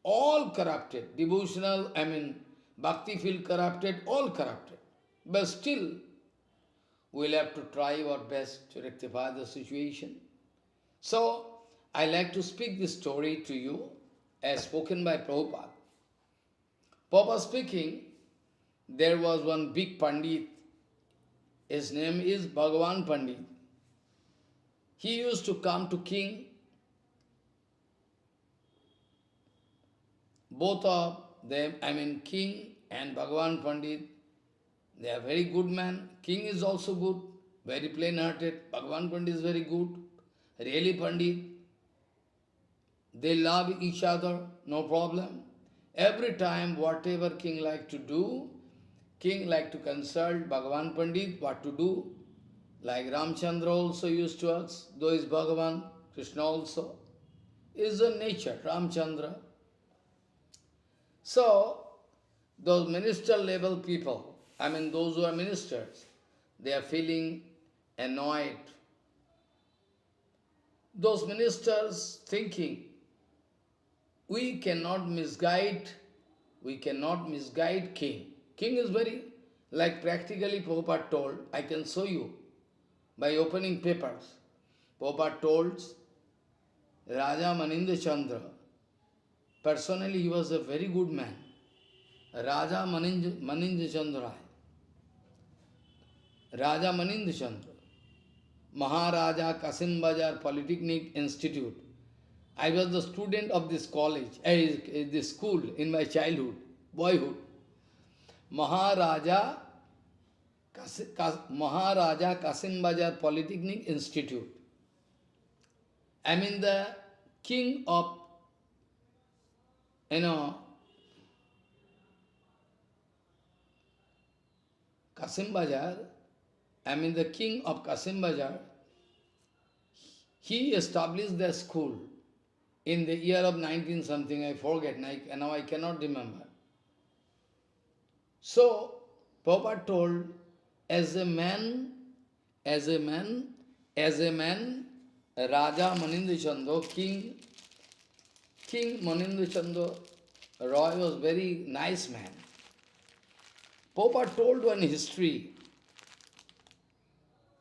Speaker 1: all corrupted. Devotional, bhakti feel corrupted, all corrupted. But still, we'll have to try our best to rectify the situation. So, I like to speak this story to you as spoken by Prabhupada. Prabhupada speaking, there was one big Pandit. His name is Bhagavan Pandit. He used to come to king. Both of them, king and Bhagavan Pandit, they are very good man. King is also good, very plain-hearted. Bhagavan Pandit is very good, really Pandit. They love each other, no problem. Every time, whatever king like to do, king like to consult Bhagavan Pandit what to do. Like Ramchandra also used to ask, though is Bhagavan, Krishna also. Is the nature, Ramchandra. So, those minister level people, those who are ministers, they are feeling annoyed. Those ministers thinking, we cannot misguide king. King is very, like practically Prabhupada told, I can show you by opening papers. Prabhupada told Raja Manindra Chandra, personally he was a very good man. Raja Manindra Chandra, Raja Manindra Chandra, Maharaja Kasim Bazar Polytechnic Institute. I was the student of this college, this school in my childhood, boyhood. Maharaja Kasim Bazar Polytechnic Institute. The king of, Kasim Bazar, the king of Kasim Bazar, he established the school in the year of 19 something, I forget, now I cannot remember. So, Prabhupada told, as a man, Raja Manindra Chandra, King Manindra Chandra Roy was very nice man. Prabhupada told one history.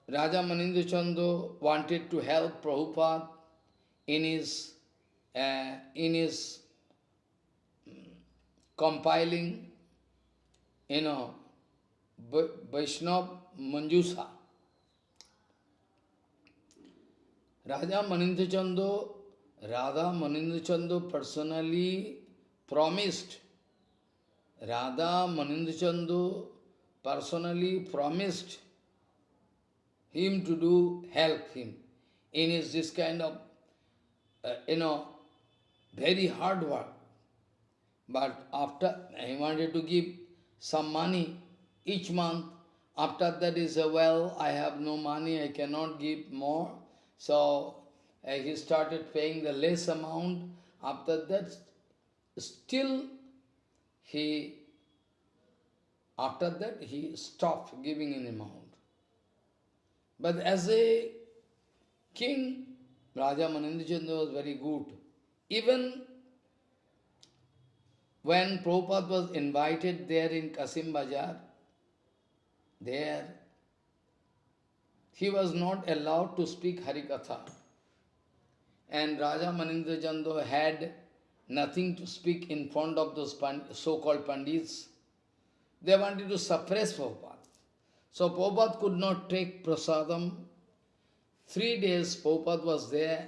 Speaker 1: Raja Manindra Chandra wanted to help Prabhupada in his compiling, Vaishnav Manjusa. Raja Manindra Chandra personally promised him to help him in his this kind of, very hard work. But after, he wanted to give some money each month. After that he said, well, I have no money, I cannot give more. So he started paying the less amount. After that, still he stopped giving an amount. But as a king, Raja Manindra Chandra was very good. Even when Prabhupada was invited there in Kasim Bazar, there he was not allowed to speak Harikatha. And Raja Manindra Chandra had nothing to speak in front of those so-called Pandits. they wanted to suppress Prabhupada. So Prabhupada could not take prasadam. 3 days Prabhupada was there,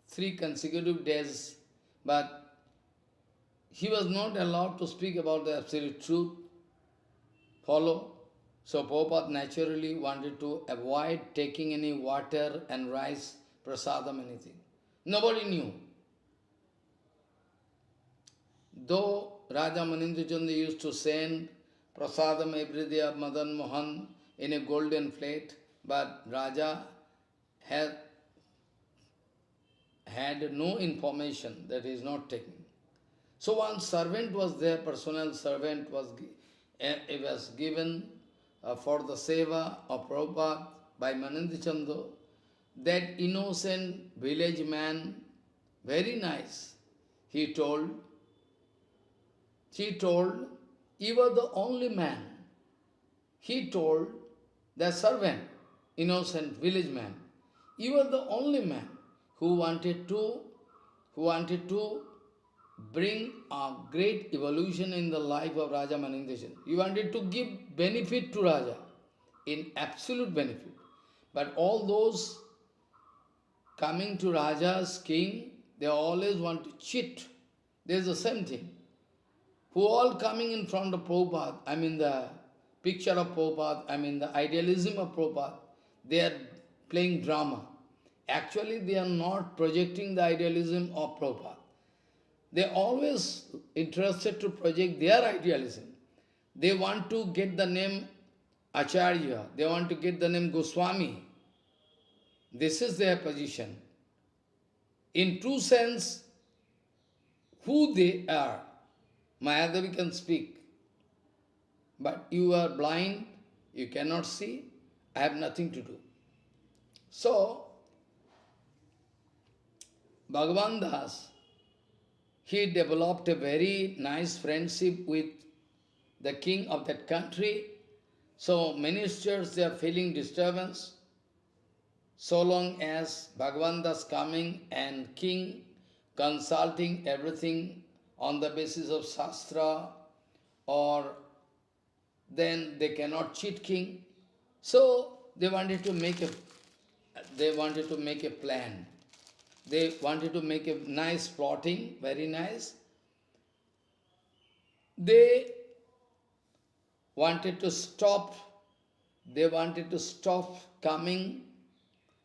Speaker 1: 3 consecutive days, but he was not allowed to speak about the absolute truth, follow. So Prabhupada naturally wanted to avoid taking any water and rice, prasadam, anything. Nobody knew. Though Raja Manindra used to send prasadam every day of Madan Mohan in a golden plate, but Raja had no information that he is not taking. So one servant was there, personal servant was given for the seva of Prabhupada by Manindra. That innocent village man, very nice, he told, you were the only man. He told the servant, innocent village man, you were the only man who wanted to bring a great evolution in the life of Raja Manindra. You wanted to give benefit to Raja, in absolute benefit. But all those coming to Raja's king, they always want to cheat. There's the same thing. Who all coming in front of Prabhupada, I mean the picture of Prabhupada, I mean the idealism of Prabhupada, they are playing drama. Actually, they are not projecting the idealism of Prabhupada. They are always interested to project their idealism. They want to get the name Acharya, they want to get the name Goswami. This is their position. In true sense, who they are, Mayadavi can speak. But you are blind, you cannot see, I have nothing to do. So, Bhagavan Das, he developed a very nice friendship with the king of that country. So ministers, they are feeling disturbance. So long as Bhagavan Das coming and king consulting everything on the basis of Shastra, or then they cannot cheat king. So they wanted to make a plan. They wanted to make a nice plotting, very nice. They wanted to stop coming.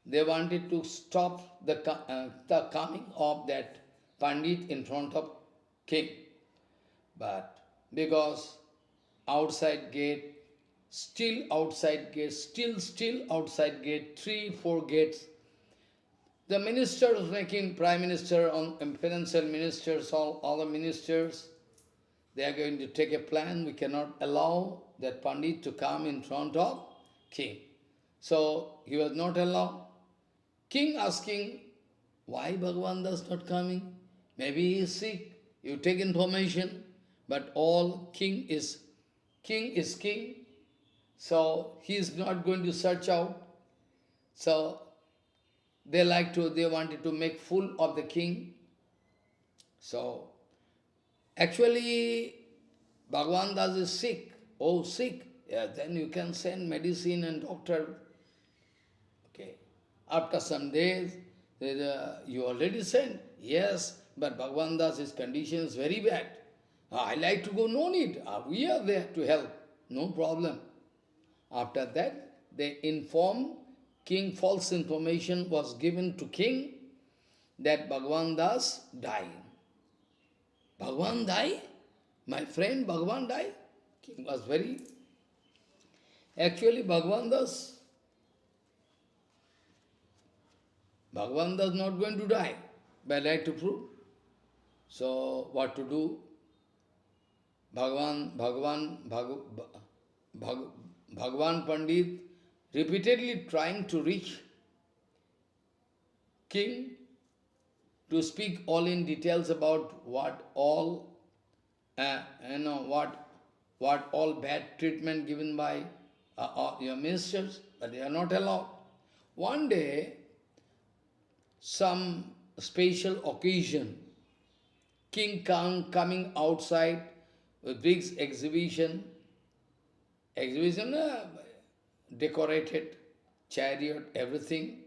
Speaker 1: They wanted to stop the coming of that Pandit in front of king. But because outside gate, still outside gate, 3-4 gates, the ministers making prime minister, financial ministers, all other ministers, they are going to take a plan. We cannot allow that Pandit to come in front of king. So he was not allowed. King asking, why Bhagavan Das not coming? Maybe he is sick. You take information. But all king is king. So he is not going to search out. So they wanted to make fool of the king. So actually Bhagavan Das is sick. Oh, sick. Yeah, then you can send medicine and doctor. Okay. After some days, you already sent. Yes, but Bhagavan Das' condition is very bad. I like to go, no need. We are there to help. No problem. After that, they inform king, false information was given to king that Bhagavan Das died. Bhagavan died? My friend, Bhagavan died? King was very... Actually, Bhagavan Das not going to die, but I like to prove. So, what to do? Bhagavan Pandit repeatedly trying to reach king to speak all in details about what all bad treatment given by your ministers, but they are not allowed. One day, some special occasion, king coming outside with big exhibition, exhibition, decorated chariot, everything.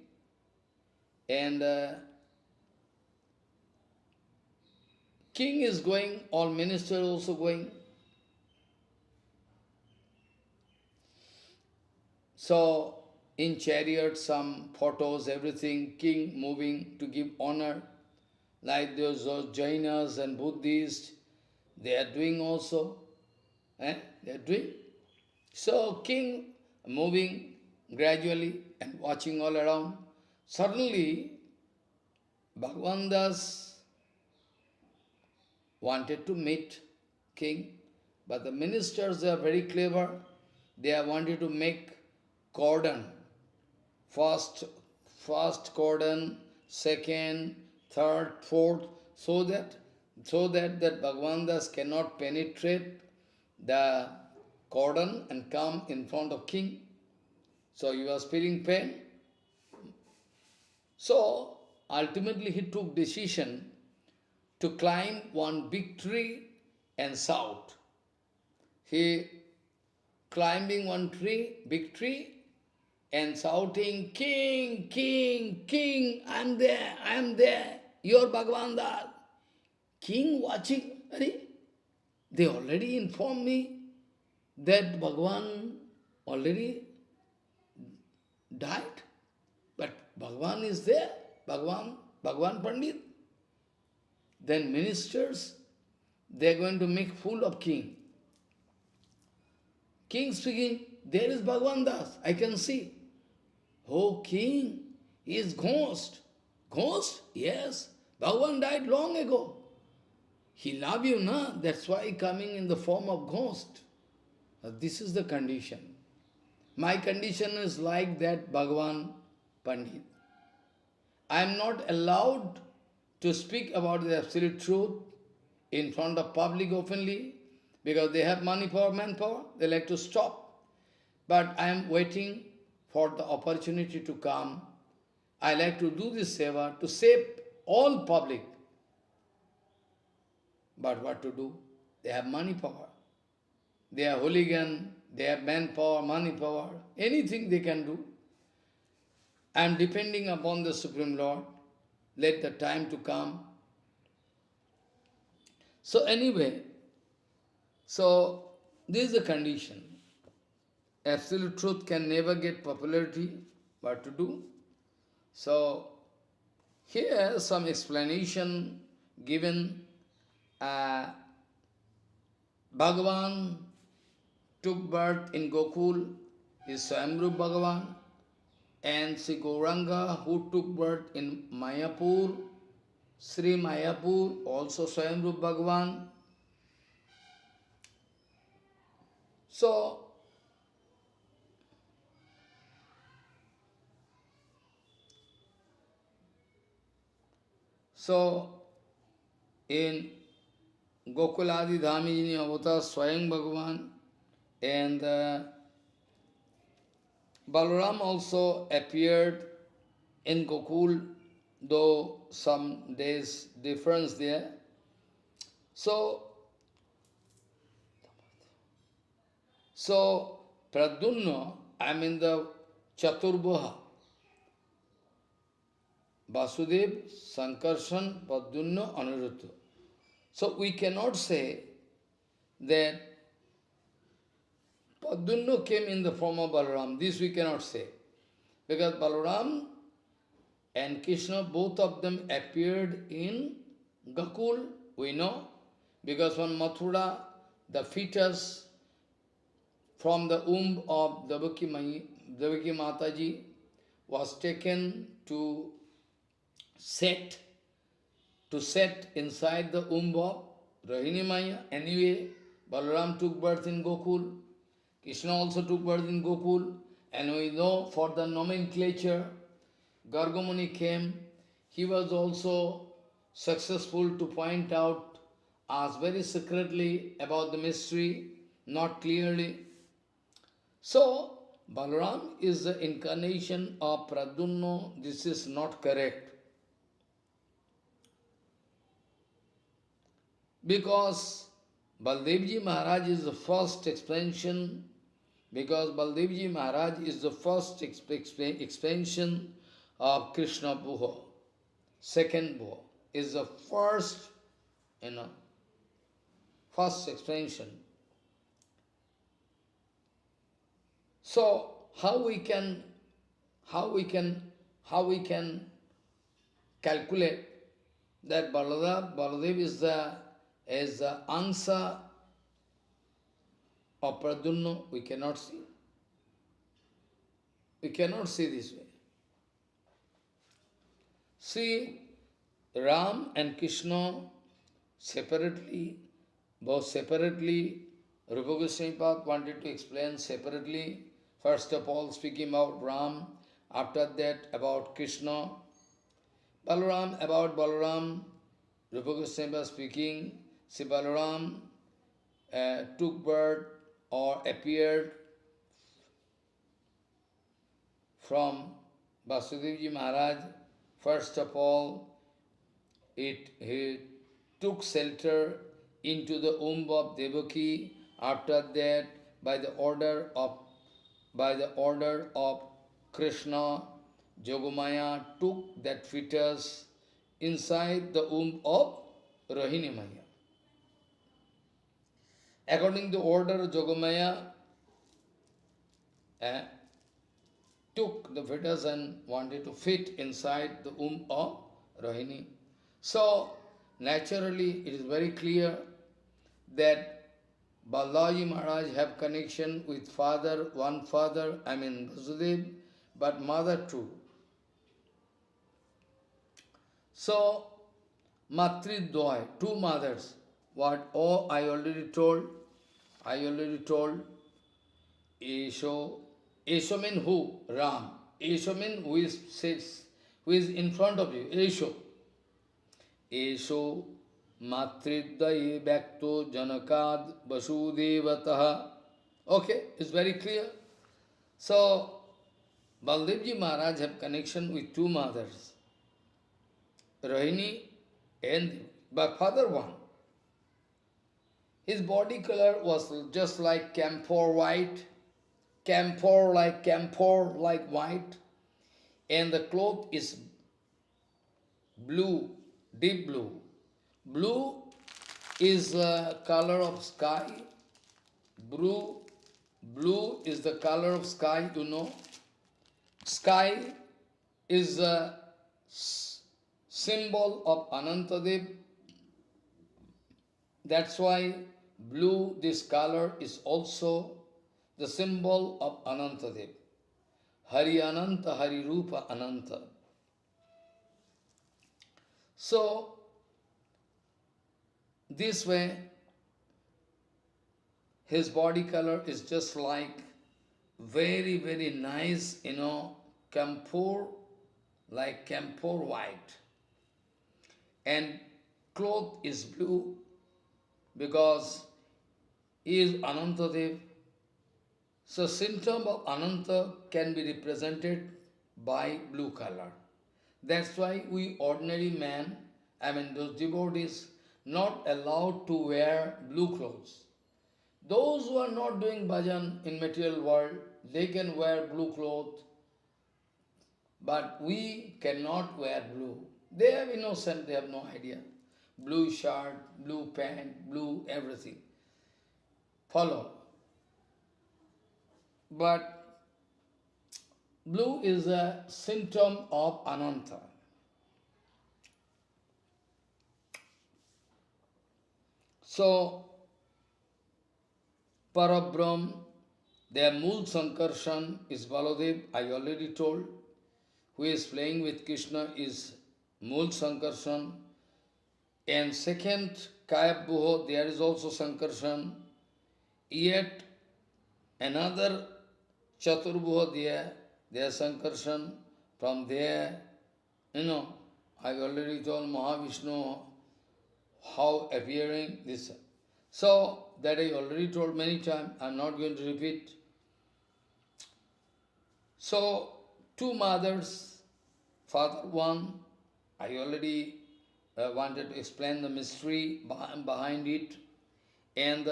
Speaker 1: And king is going, all ministers also going. So, in chariot, some photos, everything, king moving to give honor, like those Jainas and Buddhists, they are doing also. They are doing. So, king moving gradually and watching all around. Suddenly, Bhagavan Das wanted to meet king, but the ministers are very clever. They are wanted to make cordon. First cordon, second, third, fourth, so that that Bhagavan Das cannot penetrate the cordon and come in front of king. So he was feeling pain. So ultimately he took decision to climb one big tree and shout. He climbing one tree, big tree, and shouting, King, King, King, I am there, you are Bhagavan Das. King watching, they already informed me that Bhagavan already died, but Bhagavan is there, Bhagavan Pandit. Then ministers, they are going to make fool of king. King speaking, there is Bhagavan Das, I can see. Oh, king, he is ghost. Ghost? Yes. Bhagavan died long ago. He loves you, na? That's why coming in the form of ghost. This is the condition. My condition is like that Bhagavan Pandit. I am not allowed to speak about the absolute truth in front of public openly, because they have money power, manpower, they like to stop. But I am waiting for the opportunity to come. I like to do this seva to save all public. But what to do? They have money power. They are hooligan, they have manpower, money power, anything they can do. I am depending upon the Supreme Lord. Let the time to come. So anyway, so this is the condition. Absolute truth can never get popularity. What to do? So here some explanation given. Bhagavan took birth in Gokul, is Shyam Bhagavan, and Sri Gauranga, who took birth in Mayapur, Sri Mayapur, also Shyam Bhagavan. So in Gokuladi Dhamini Avatar Swayam Bhagavan, and Balaram also appeared in Gokul, though some days difference there. So Pradyumna, I mean the Chaturbha, Vasudev, Sankarshan, Pradyumna, Aniruddha. So we cannot say that Pradyumna came in the form of Balaram. This we cannot say. Because Balaram and Krishna, both of them appeared in Gokul, we know. Because from Mathura, the fetus from the womb of Devaki Mataji was taken to set inside the womb of Rohini Maya. Anyway, Balaram took birth in Gokul. Krishna also took birth in Gokul. And we know for the nomenclature, Gargamuni came. He was also successful to point out us very secretly about the mystery, not clearly. So, Balaram is the incarnation of Pradyumna. This is not correct. Because Baldevji Maharaj is the first expansion Because Baldevji Maharaj is the first expansion of Krishna Bhuho. Second Bhuho is the first, first expansion. So how we can calculate that Baladev is the answer of Pradyumna? We cannot see. We cannot see this way. See, Ram and Krishna separately, both separately, Rupa Gosvāmīpāda wanted to explain separately. First of all, speaking about Ram, after that about Krishna. About Balaram, Rupa Gosvāmīpāda speaking, see Balaram took birth or appeared from Vasudevji Maharaj. First of all, he took shelter into the womb of Devaki. After that, by the order of Krishna, Yogamaya took that fetus inside the womb of Rohini Maya. According to order, Yogamaya took the fetus and wanted to fit inside the womb of Rohini. So, naturally, it is very clear that Balaji Maharaj have connection with father, one father, Vasudev, but mother too. So, Matridvaya, two mothers. What? Oh, I already told. Esho. Esho means who? Ram. Esho means who is in front of you. Esho. Esho Matridvaye Bhakto Janakad Vasudevataha. Okay, it's very clear. So, Baldevji Maharaj have connection with two mothers, Rohini and but father one. His body color was just like camphor white, like white, and the cloth is blue, deep blue. Blue is the color of sky. Blue is the color of sky, you know. Sky is a symbol of Anantadev. That's why blue, this color, is also the symbol of Anantadev. Hari Ananta, Hari Rupa Ananta. So, this way, his body color is just like very, very nice, camphor, like camphor white. And cloth is blue because he is Anantadev. So symptom of Ananta can be represented by blue color. That's why we ordinary men, those devotees, not allowed to wear blue clothes. Those who are not doing bhajan in material world, they can wear blue clothes, but we cannot wear blue. They are innocent, they have no idea. Blue shirt, blue pant, blue everything. Follow. But blue is a symptom of Ananta. So, Parabrahm, their Mool Sankarshan is Baladev, I already told. Who is playing with Krishna is Mool Sankarshan. And second, Kayabhuho, there is also Sankarshan. Yet another Chaturbhuho there is Sankarshan. From there, I already told Mahavishnu how appearing this. So, that I already told many times, I am not going to repeat. So, two mothers, father one, I already wanted to explain the mystery behind it. And,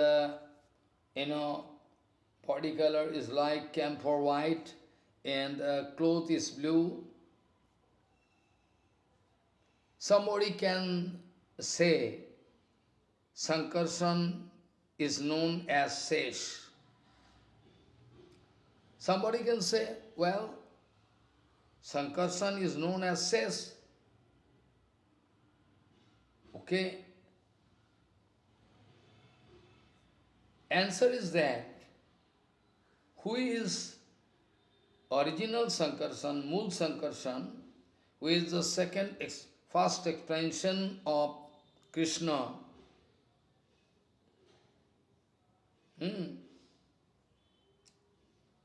Speaker 1: body color is like camphor white, and cloth is blue. Somebody can say Sankarshan is known as Sesh. Somebody can say, well, Sankarshan is known as Sesh. Okay? Answer is that, who is original Sankarshan, Mool Sankarshan, who is the first expansion of Krishna.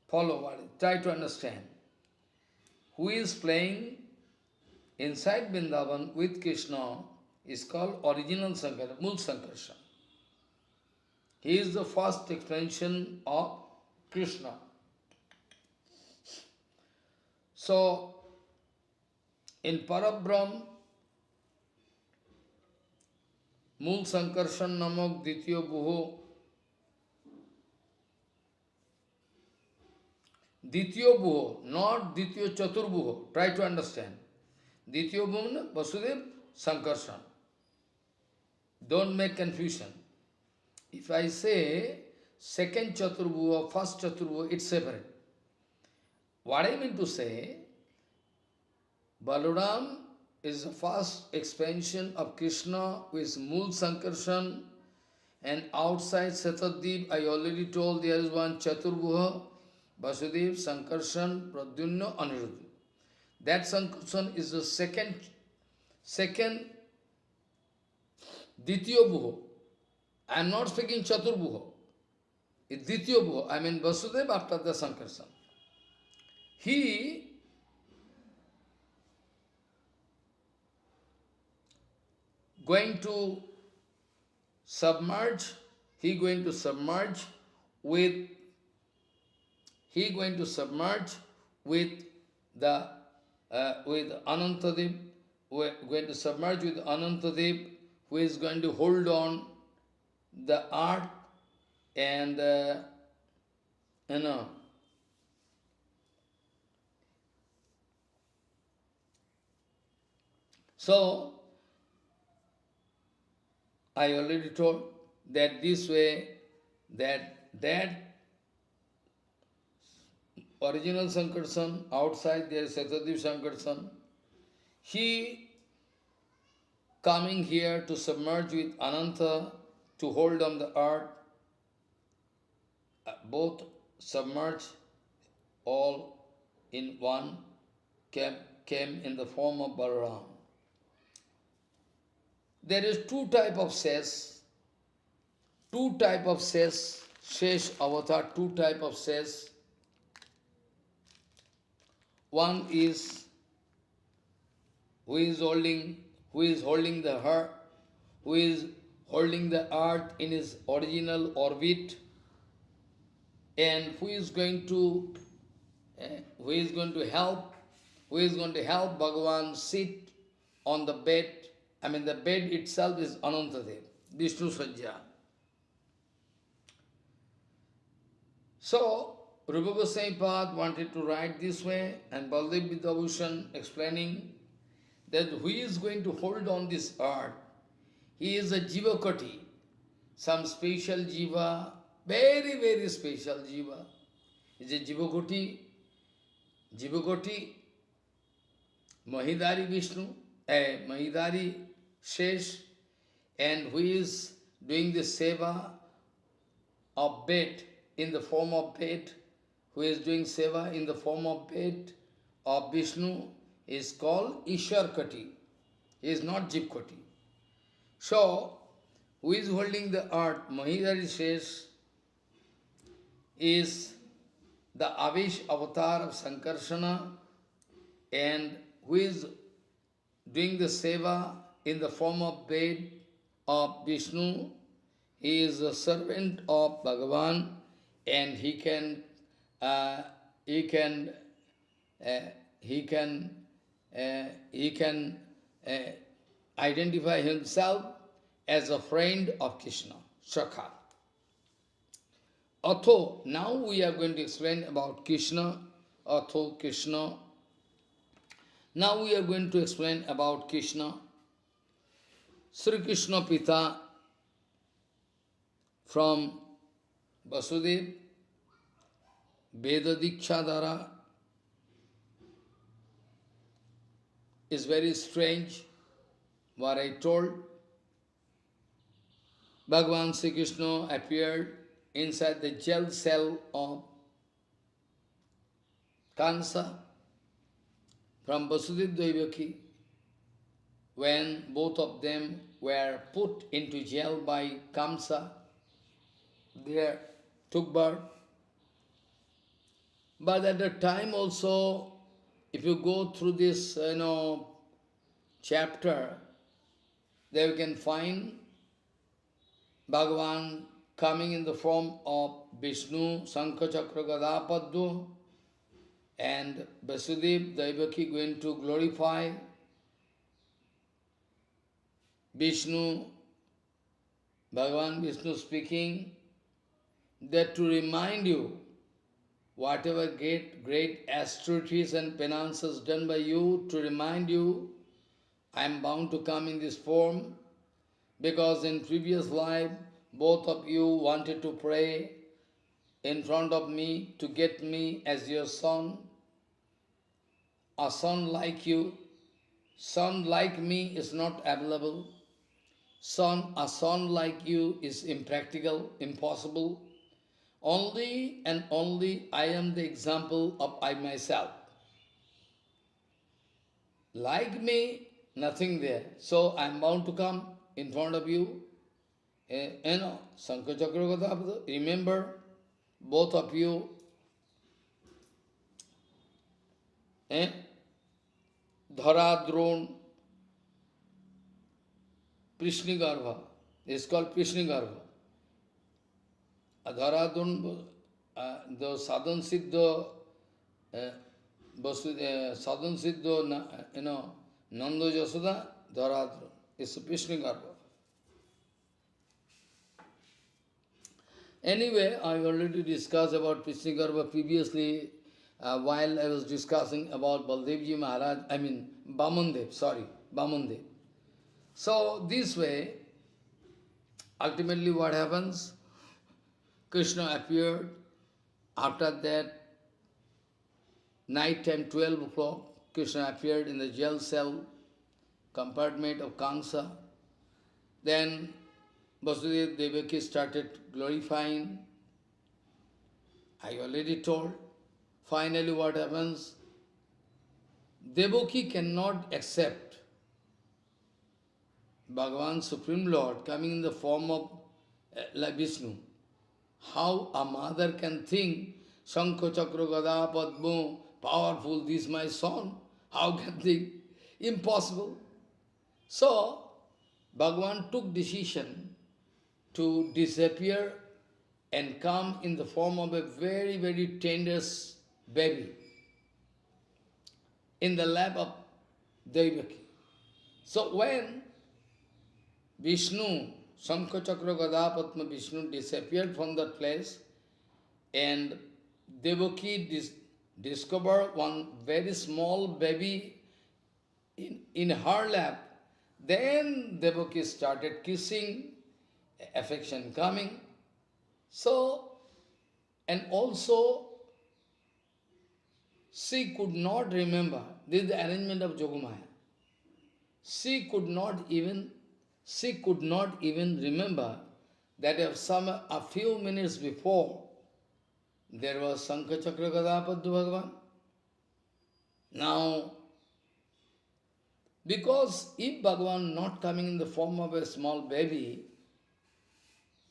Speaker 1: Follow what? Try to understand. Who is playing inside Vrindavan with Krishna is called original Sankarshan, Mool Sankarshan. He is the first expansion of Krishna. So, in Parabrahm, Mool Sankarshan namak Dityo Buho, Dityo Buho, not Dityo Chaturbuho. Try to understand. Dityo Buho, Vasudev Sankarshan. Don't make confusion. If I say second Chaturbuha, first Chaturbuha, it's separate. What I mean to say, Balaram is the first expansion of Krishna with Mool Sankarshan, and outside Satadip, I already told there is one Chaturbuha, Vasudev, Sankarshan, Pradyumna, Aniruddha. That Sankarshan is the second Dityo Buho. I am not speaking Chaturbuha. It's Dityo Buho. I mean Vasudev after the Sankarshan. He going to submerge with the with Anantadev, going to submerge with Anantadev, who is going to hold on the earth and So I already told that this way, that original Sankarshan, outside there is Satadip Sankarshan, he coming here to submerge with Ananta to hold on the earth, both submerged, all in one, came in the form of Balaram. There is two type of Shesh, Shesh avatar, two type of Shesh. One is who is holding the earth in his original orbit, and who is going to help Bhagavan sit on the bed. I mean, the bed itself is Anantadev, Vishnu Sajja. So, Rupa Gosvāmīpāda wanted to write this way, and Baldev Vidyabhushan explaining that who is going to hold on this earth. He is a Jivakoti, some special Jiva, very, very special Jiva. He is a Jivakoti, Mahidari Vishnu, Mahidari Shesh, and who is doing the seva of bed in the form of bed, who is doing seva in the form of bed of Vishnu, is called Ishwarkati. He is not Jivkoti. So, who is holding the earth, Mahidari Shesh, is the Avish avatar of Sankarshana, and who is doing the seva in the form of bed of Vishnu. He is a servant of Bhagavan, and he can identify himself as a friend of Krishna, Shakha. Atho, now we are going to explain about Krishna, Atho, Krishna. Now we are going to explain about Krishna. Sri Krishna Pita from Vasudev, Veda Diksha Dara is very strange what I told. Bhagavan Sri Krishna appeared inside the gel cell of Kansa from Vasudeva Devaki when both of them were put into jail by Kamsa. They took birth. But at the time also, if you go through this, chapter, there you can find Bhagavan coming in the form of Vishnu, Sankha Chakra Gada Padma, and Vasudeva Devaki going to glorify Vishnu, Bhagavan Vishnu speaking, that to remind you, whatever great austerities and penances done by you, to remind you, I am bound to come in this form, because in previous life, both of you wanted to pray in front of me to get me as your son, a son like you. Son like me is not available. A son like you is impractical, impossible. Only and only I am the example of I myself. Like me, nothing there. So I am bound to come in front of you. Sankha Chakra Gada, remember, both of you, Dharadron, Prishnigarbha, it's called Prishnigarbha. Dharadron, the Sadhan Siddha, Sadhan Siddha, Nanda Jasoda, Dharadron, it's Prishnigarbha. Anyway, I already discussed about Prishnigarbha previously while I was discussing about Baldevji Maharaj, Bamandev. So this way, ultimately what happens? Krishna appeared. After that, night time 12 o'clock, Krishna appeared in the jail cell compartment of Kamsa. Then Vasudeva Devaki started glorifying. I already told. Finally what happens? Devaki cannot accept Bhagavan Supreme Lord coming in the form of like Vishnu. How a mother can think, Sankha Chakra Gada Padma, powerful, this is my son. How can think? Impossible. So, Bhagavan took decision to disappear and come in the form of a very, very tender baby in the lap of Devaki. So when Vishnu, Sankha Chakra Gada Padma Vishnu disappeared from that place and Devaki discovered one very small baby in her lap, then Devaki started kissing, affection coming. So, and also, she could not remember, this is the arrangement of Jogumaya. She could not even remember that a few minutes before, there was Sankha Chakra Gada Padma Bhagavan. Now, because if Bhagavan not coming in the form of a small baby,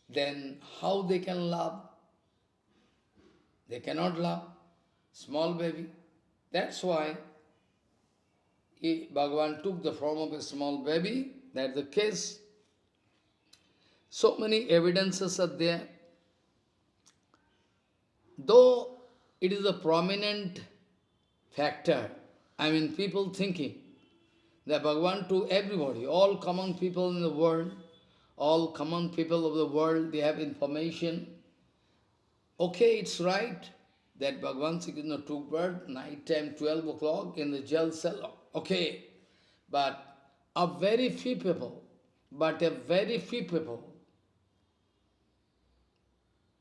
Speaker 1: then how they can love? They cannot love small baby. That's why Bhagavan took the form of a small baby. That's the case. So many evidences are there. Though it is a prominent factor, people thinking that Bhagavan to everybody, all common people in the world, all common people of the world, they have information Okay, it's right that Bhagavan Sri Krishna took birth night time 12 o'clock in the jail cell. Okay, but a very few people,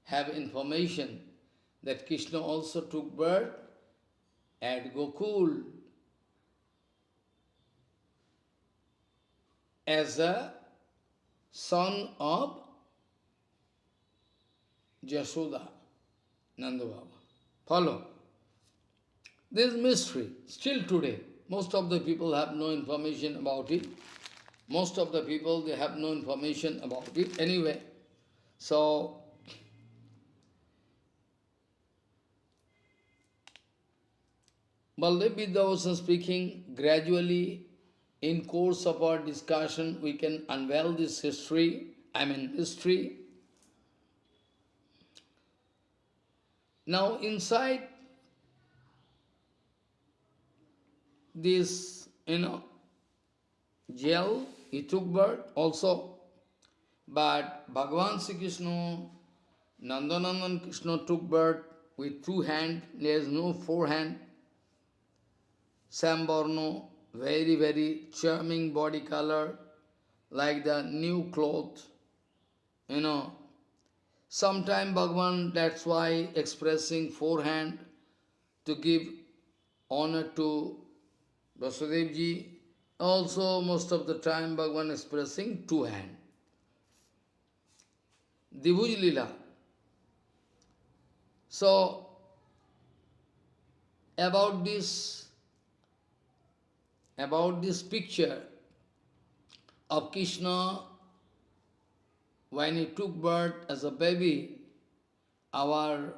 Speaker 1: have information that Krishna also took birth at Gokul as a son of Jashoda, Nanda Baba. Follow. This mystery, still today, most of the people have no information about it. Most of the people, they have no information about it. Anyway, so, Baldev Vidya was speaking, gradually, in course of our discussion, we can unveil this mystery. Now, inside this, jail, he took birth also, but Bhagavan Sri Krishna, Nandanandan Krishna took birth with 2 hands, there is no 4 hands. Sambarno, very, very charming body color, like the new cloth, Sometime Bhagavan, that's why expressing 4 hands to give honor to Vasudevji. Also, most of the time Bhagavan expressing 2 hands. Divuj Lila. So, about this picture of Krishna when he took birth as a baby, our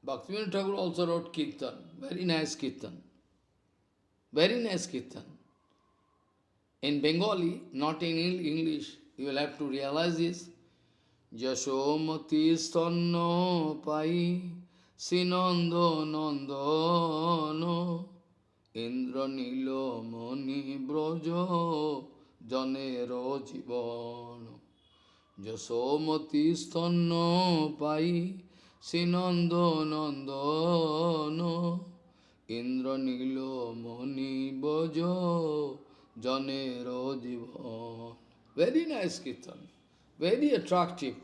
Speaker 1: Bhaktivinoda Thakur also wrote Kirtan, very nice Kirtan. Very nice Kirtan. In Bengali, not in English, you will have to realize this. Yashomati stanno pai sinando nandano Indra nilo moni brojo janero jivano Yasomati stanno pai sinando nandano Indra nilo moni brojo janero jivano. Very nice Kirtan, very attractive.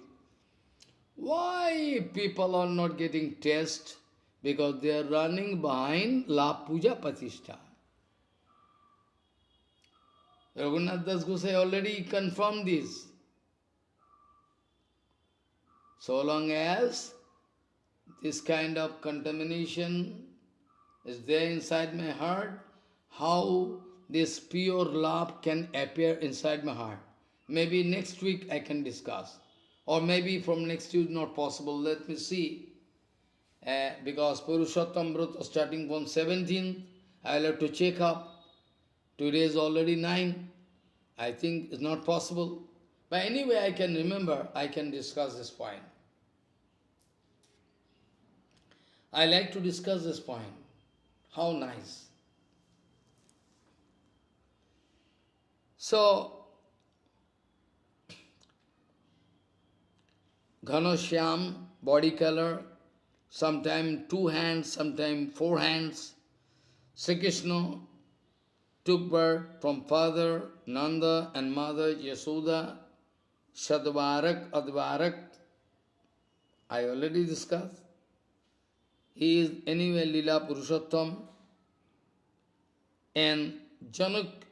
Speaker 1: Why people are not getting taste? Because they are running behind La Puja Patishtha. Raghunath Das Gosai already confirmed this. So long as this kind of contamination is there inside my heart, how this pure love can appear inside my heart? Maybe next week I can discuss. Or maybe from next week not possible. Let me see. Because Purushottamrita starting from 17th, I will have to check up. Today is already 9. I think it's not possible. But anyway, I can remember, I can discuss this point. I like to discuss this point. How nice. So, Shyam, body color, sometimes 2 hands, sometimes 4 hands. Sri Krishna took birth from father Nanda and mother Yashoda, Shadvarak, Advarak. I already discussed. He is anyway Lila Purushottam. And Janak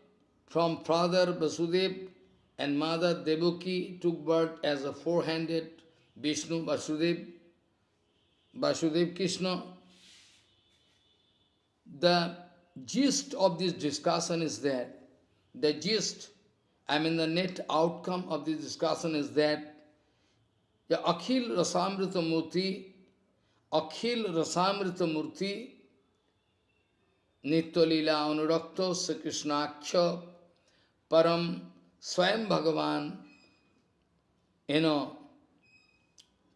Speaker 1: from father Vasudev and mother Devaki took birth as a 4-handed Vishnu Vasudev Krishna. The gist of this discussion is that, the net outcome of this discussion is that the Akhil Rasamrita Murti, Nitya Lila Anurakta Sri Krishnaksha Param Swayam Bhagavan,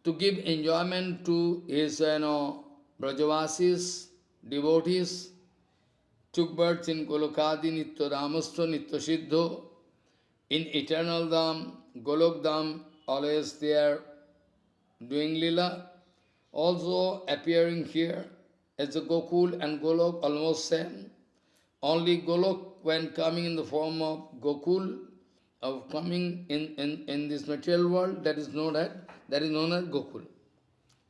Speaker 1: to give enjoyment to his Brajavasis, devotees, took birth in Golokadi Nitya Ramasto Nitya Siddho, in eternal Dham, Golok Dham, always there, doing lila, also appearing here as a Gokul and Golok almost same. Only Golok, when coming in the form of Gokul, of coming in this material world, that is known as Gokul.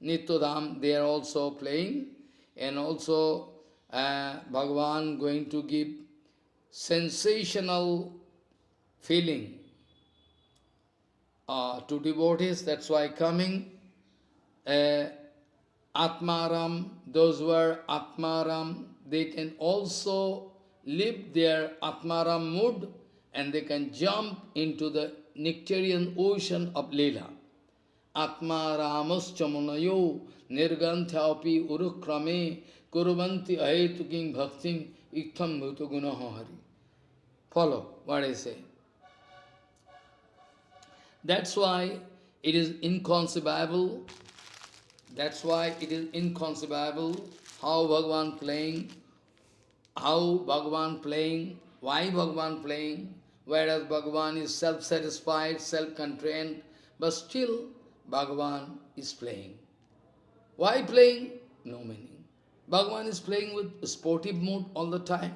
Speaker 1: Nityodham, they are also playing, and also Bhagavan going to give sensational feeling to devotees, that's why coming. Atmaram, those who are Atmaram, they can also live their Atmaram mood and they can jump into the nectarean ocean of Leela. Atmaramas chamunayo nirganthapi urukrame kuruvanti ahetuking bhaktim iktham bhutugunaha hari. Follow what I say. That's why it is inconceivable. That's why it is inconceivable how Bhagavan playing, why Bhagavan playing, whereas Bhagavan is self-satisfied, self-contained, but still Bhagavan is playing. Why playing? No meaning. Bhagavan is playing with sportive mood all the time.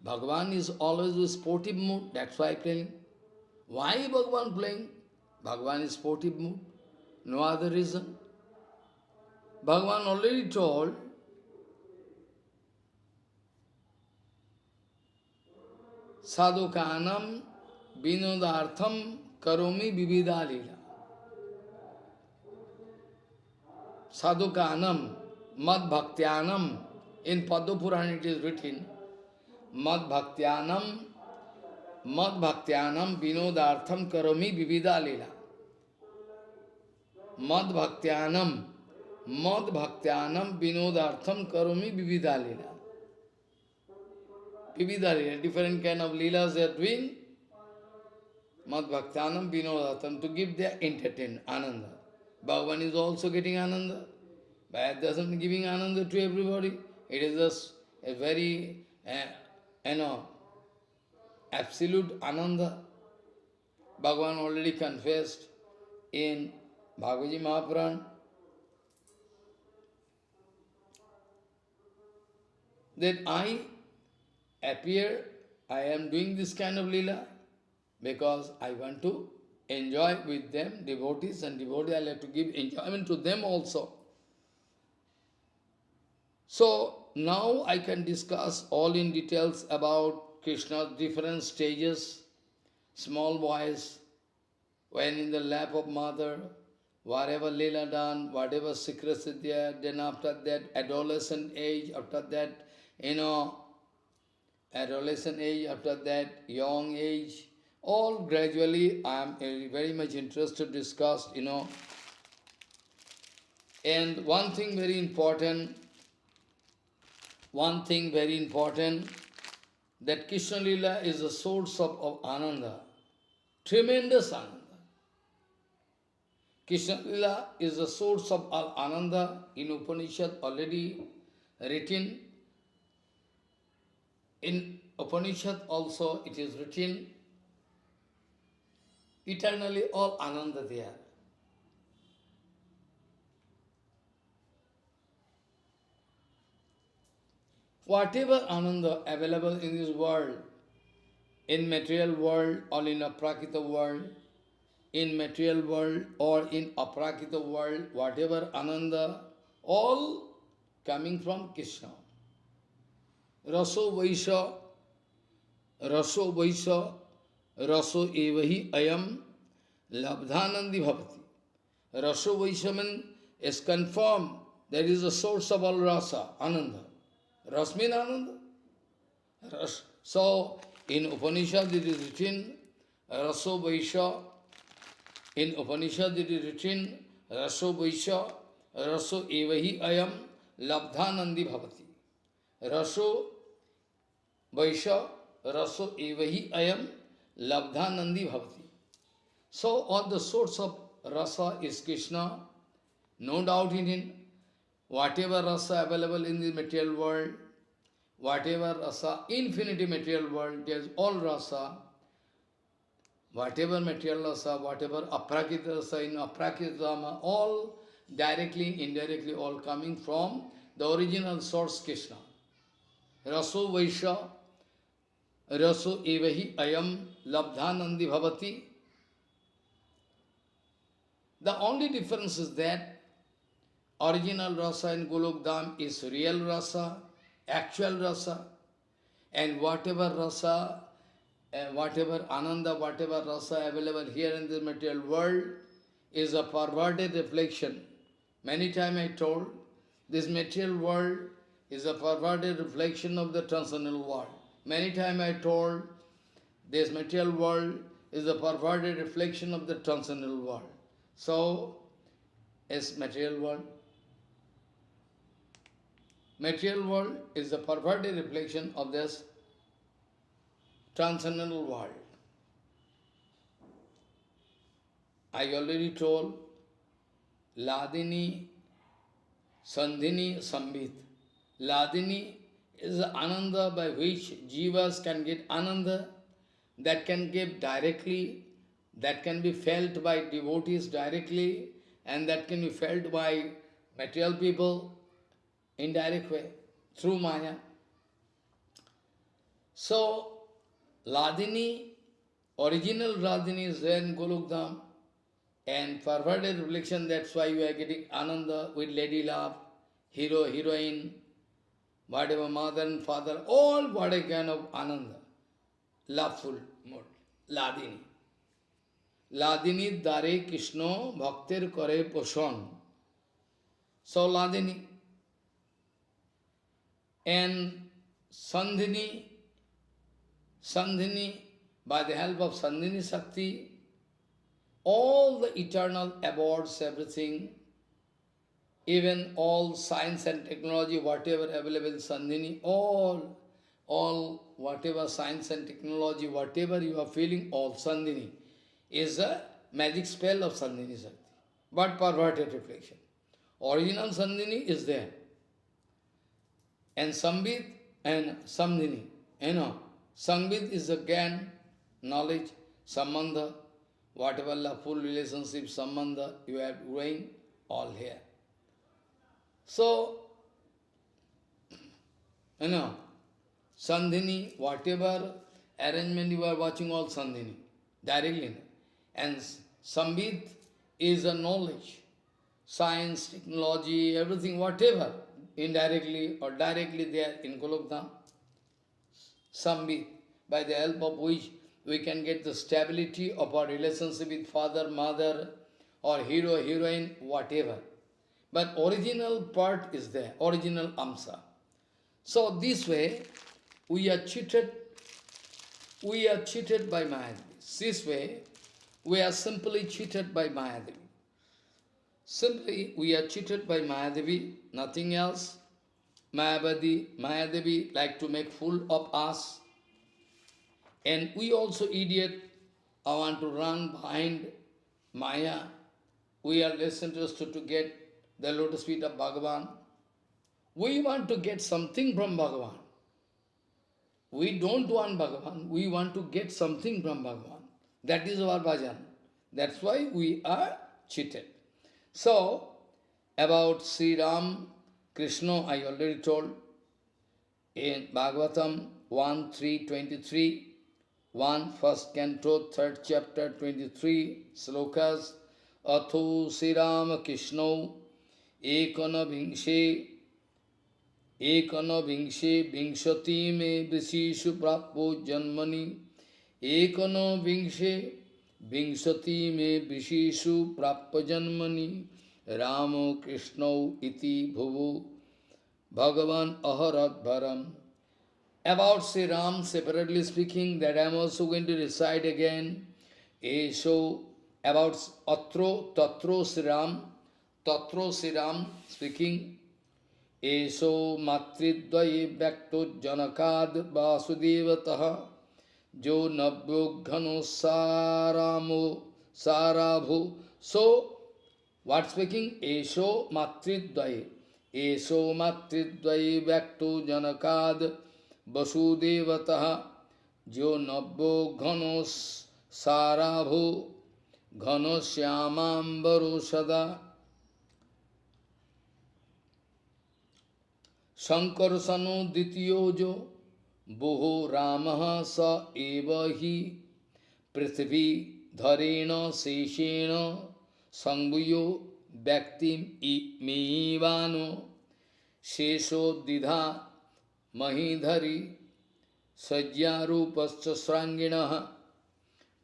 Speaker 1: Bhagavan is always with sportive mood, that's why playing. Why Bhagavan playing? Bhagavan is sportive mood, no other reason. Bhagavan already told, Sadhukanam vinodartham karomi vividha lila. Sadhukanam mad bhaktyanam, in Padma Purana it is written, mad bhaktyanam vinodartham karomi vividha lila. Mad bhaktyanam vinodartham karomi vividha lila. Vividha lila, different kind of leelas they are doing. Mad bhaktyanam vinodartham, to give their entertainment, ananda. Bhagavan is also getting ananda, but it doesn't giving ananda to everybody. It is just a very, absolute ananda. Bhagavan already confessed in Bhagavad Mahapuran that I am doing this kind of lila because I want to enjoy with them, devotees, and devotees, I like to give enjoyment to them also. So now I can discuss all in details about Krishna's different stages. Small boys, when in the lap of mother, whatever lila done, whatever secrets is there, then after that adolescent age, after that, adolescent age, after that young age, all gradually I am very much interested to discuss, And one thing very important, that Krishna Lila is the source of ananda, tremendous ananda. Krishna Lila is the source of all ananda, in Upanishad already written. In Upanishad also it is written, eternally all ananda there. Whatever ananda available in this world, in material world or in aprakita world, in material world or in aprakita world, whatever ananda, all coming from Krishna. Raso Vaisha, Raso evahi ayam labdhanandi bhavati. Raso Vaisha is confirmed, that is the source of all rasa, ananda. Ras means ananda. So, in Upanishad it is written, Raso Vaisha, in Upanishad it is written, Raso Vaisha, Raso evahi ayam labdhanandi bhavati. Raso Vaisha, Raso evahi ayam labdhanandi bhavati. So, all the source of rasa is Krishna, no doubt in it. Whatever rasa available in the material world, whatever rasa, infinity material world, there is all rasa. whatever material rasa, whatever aprakita rasa, in aprakita dhamma, all directly, indirectly, all coming from the original source Krishna. Raso Vaisha, Raso Evahi Ayam Labdhanandi Bhavati. The only difference is that original rasa in Golok Dham is real rasa, actual rasa, and whatever rasa, whatever ananda, whatever rasa available here in the material world is a perverted reflection. Many times I told, this material world is a perverted reflection of the transcendental world. Many times I told, this material world is a perverted reflection of the transcendental world. So, is material world. Material world is a perverted reflection of this transcendental world. I already told, Ladini, Sandhini, Sambit. Ladini is the ananda by which jivas can get ananda, that can give directly, that can be felt by devotees directly, and that can be felt by material people indirect way, through Maya. So, Ladini, original Ladini is there in Golok Dham, and perverted reflection, that's why you are getting ananda with lady love, hero, heroine, whatever mother and father, all what a kind of ananda, loveful mode, Ladini. Ladini dare Krishna bhaktir kare poshon. So Ladini. And Sandhini, by the help of Sandhini Shakti, all the eternal awards, everything, even all science and technology, whatever available in Sandhini, all whatever science and technology, whatever you are feeling, all Sandhini is a magic spell of Sandhini Shakti, but perverted reflection. Original Sandhini is there. And Sambit and Samdhini, Sambit is the Gyan, knowledge, Sambandha, whatever loveful relationship, Sambandha you are doing, all here. So, Sandhini, whatever arrangement you are watching, all Sandhini, directly. And Sambit is a knowledge, science, technology, everything, whatever, indirectly or directly there in Golok Dham. Sambit, by the help of which we can get the stability of our relationship with father, mother, or hero, heroine, whatever. But original part is there, original Amsa. So this way, we are cheated by Mayadevi. This way, we are simply cheated by Mayadevi. Simply, we are cheated by Mayadevi, nothing else. Mayadevi like to make fool of us. And we also idiot, I want to run behind Maya. We are less interested to get the lotus feet of Bhagavan. We want to get something from Bhagavan. We don't want Bhagavan, we want to get something from Bhagavan. That is our bhajan. That's why we are cheated. So, about Sri Ram, Krishna, I already told in Bhagavatam 1.3.23, 1, first canto, 3rd chapter, 23 slokas, Atho Sri Ram Krishna, Ekana Vingshe Vingshati me Vrishishu Prapo Janmani, Ekana Vingshati me Vrishishu Prapo Janmani, Ramo Krishna iti bhuvu Bhagavan aharat bharam. About Sri Ram, separately speaking, that I am also going to recite again. So, about Tatro Sri Ram speaking. Eso matridvaye vyakto janakad vasudevataha jo nabyo ghano sarabhu. So, what speaking? Eso matridvaye vyakto janakad vasudevataha jo nabyo ghano Sarabhu Ghano Shyamambaru Sada Sankarsano Dityojo Buho Ramaha Sa Evahi Prithvi Dharena Seshena Sangbuyo Bhaktim Meivano Shesho Didha Mahidhari Sajyarupascha Sranginaha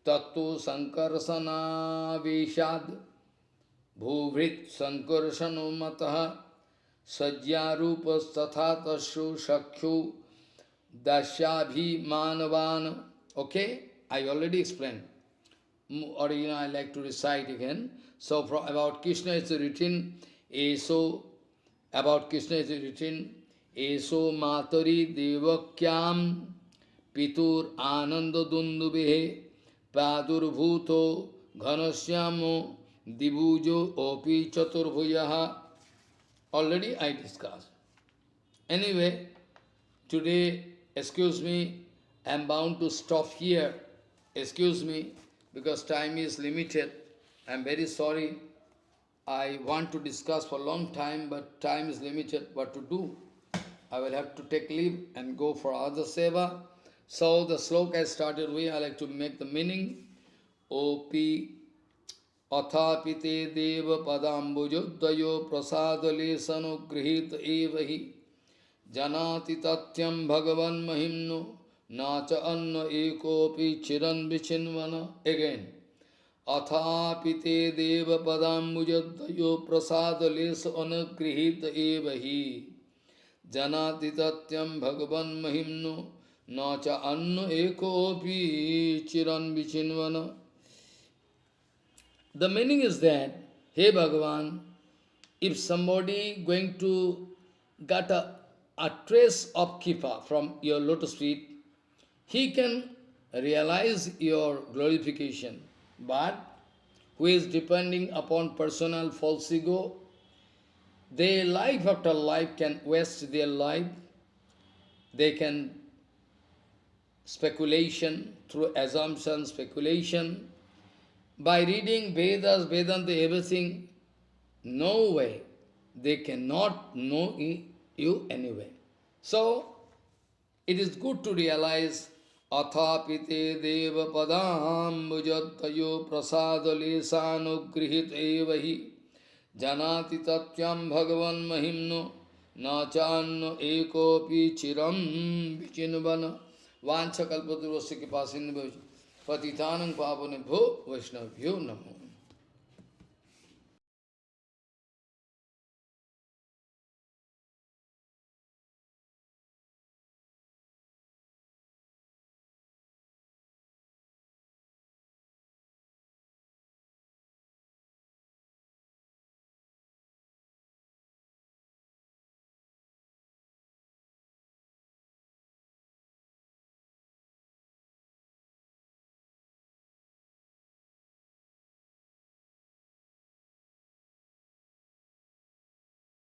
Speaker 1: Tattu Sankarsana Vishad Bhuvrit Sankarsano Mataha Sajyarupas Tathatashu Shakshu Dashabhi Manavan. Okay, I already explained. Original I like to recite again. So about Krishna is written, about Krishna is written, Eso Matari Devakyam Pitur Ananda Dundubehe Padur Bhuto Ghanasyamo Dibujo Opi Chaturbhuyaha. Already I discussed. Anyway, today, excuse me, I am bound to stop here. Excuse me, because time is limited. I am very sorry. I want to discuss for a long time, but time is limited. What to do? I will have to take leave and go for other seva. So the sloka I started with, I like to make the meaning. Opi Athapite deva padambujuddayo prasadale sanugrihit evahi janati tatyam bhagavan mahimno nacha anna ekopi chiran vichinvana. Again. Athapite deva padambujuddayo prasadale sanugrihit evahi janati tatyam bhagavan mahimno nacha anna ekopi chiran vichinvana. The meaning is that, hey Bhagavan, if somebody going to get a trace of kripa from your lotus feet, he can realize your glorification. But who is depending upon personal false ego, they life after life can waste their life. They can speculation, through assumption, speculation, by reading Vedas, Vedanta, everything, no way. They cannot know you anyway. So, it is good to realize Athapite deva padam bhujattayo prasadale sanugrihit evahi janati tatyam bhagavan mahimno nachanno ekopi chiram vichinvana vancha kalpaturvasya kipasinna patitanam pavanebhyo vaishnavabhyo namo.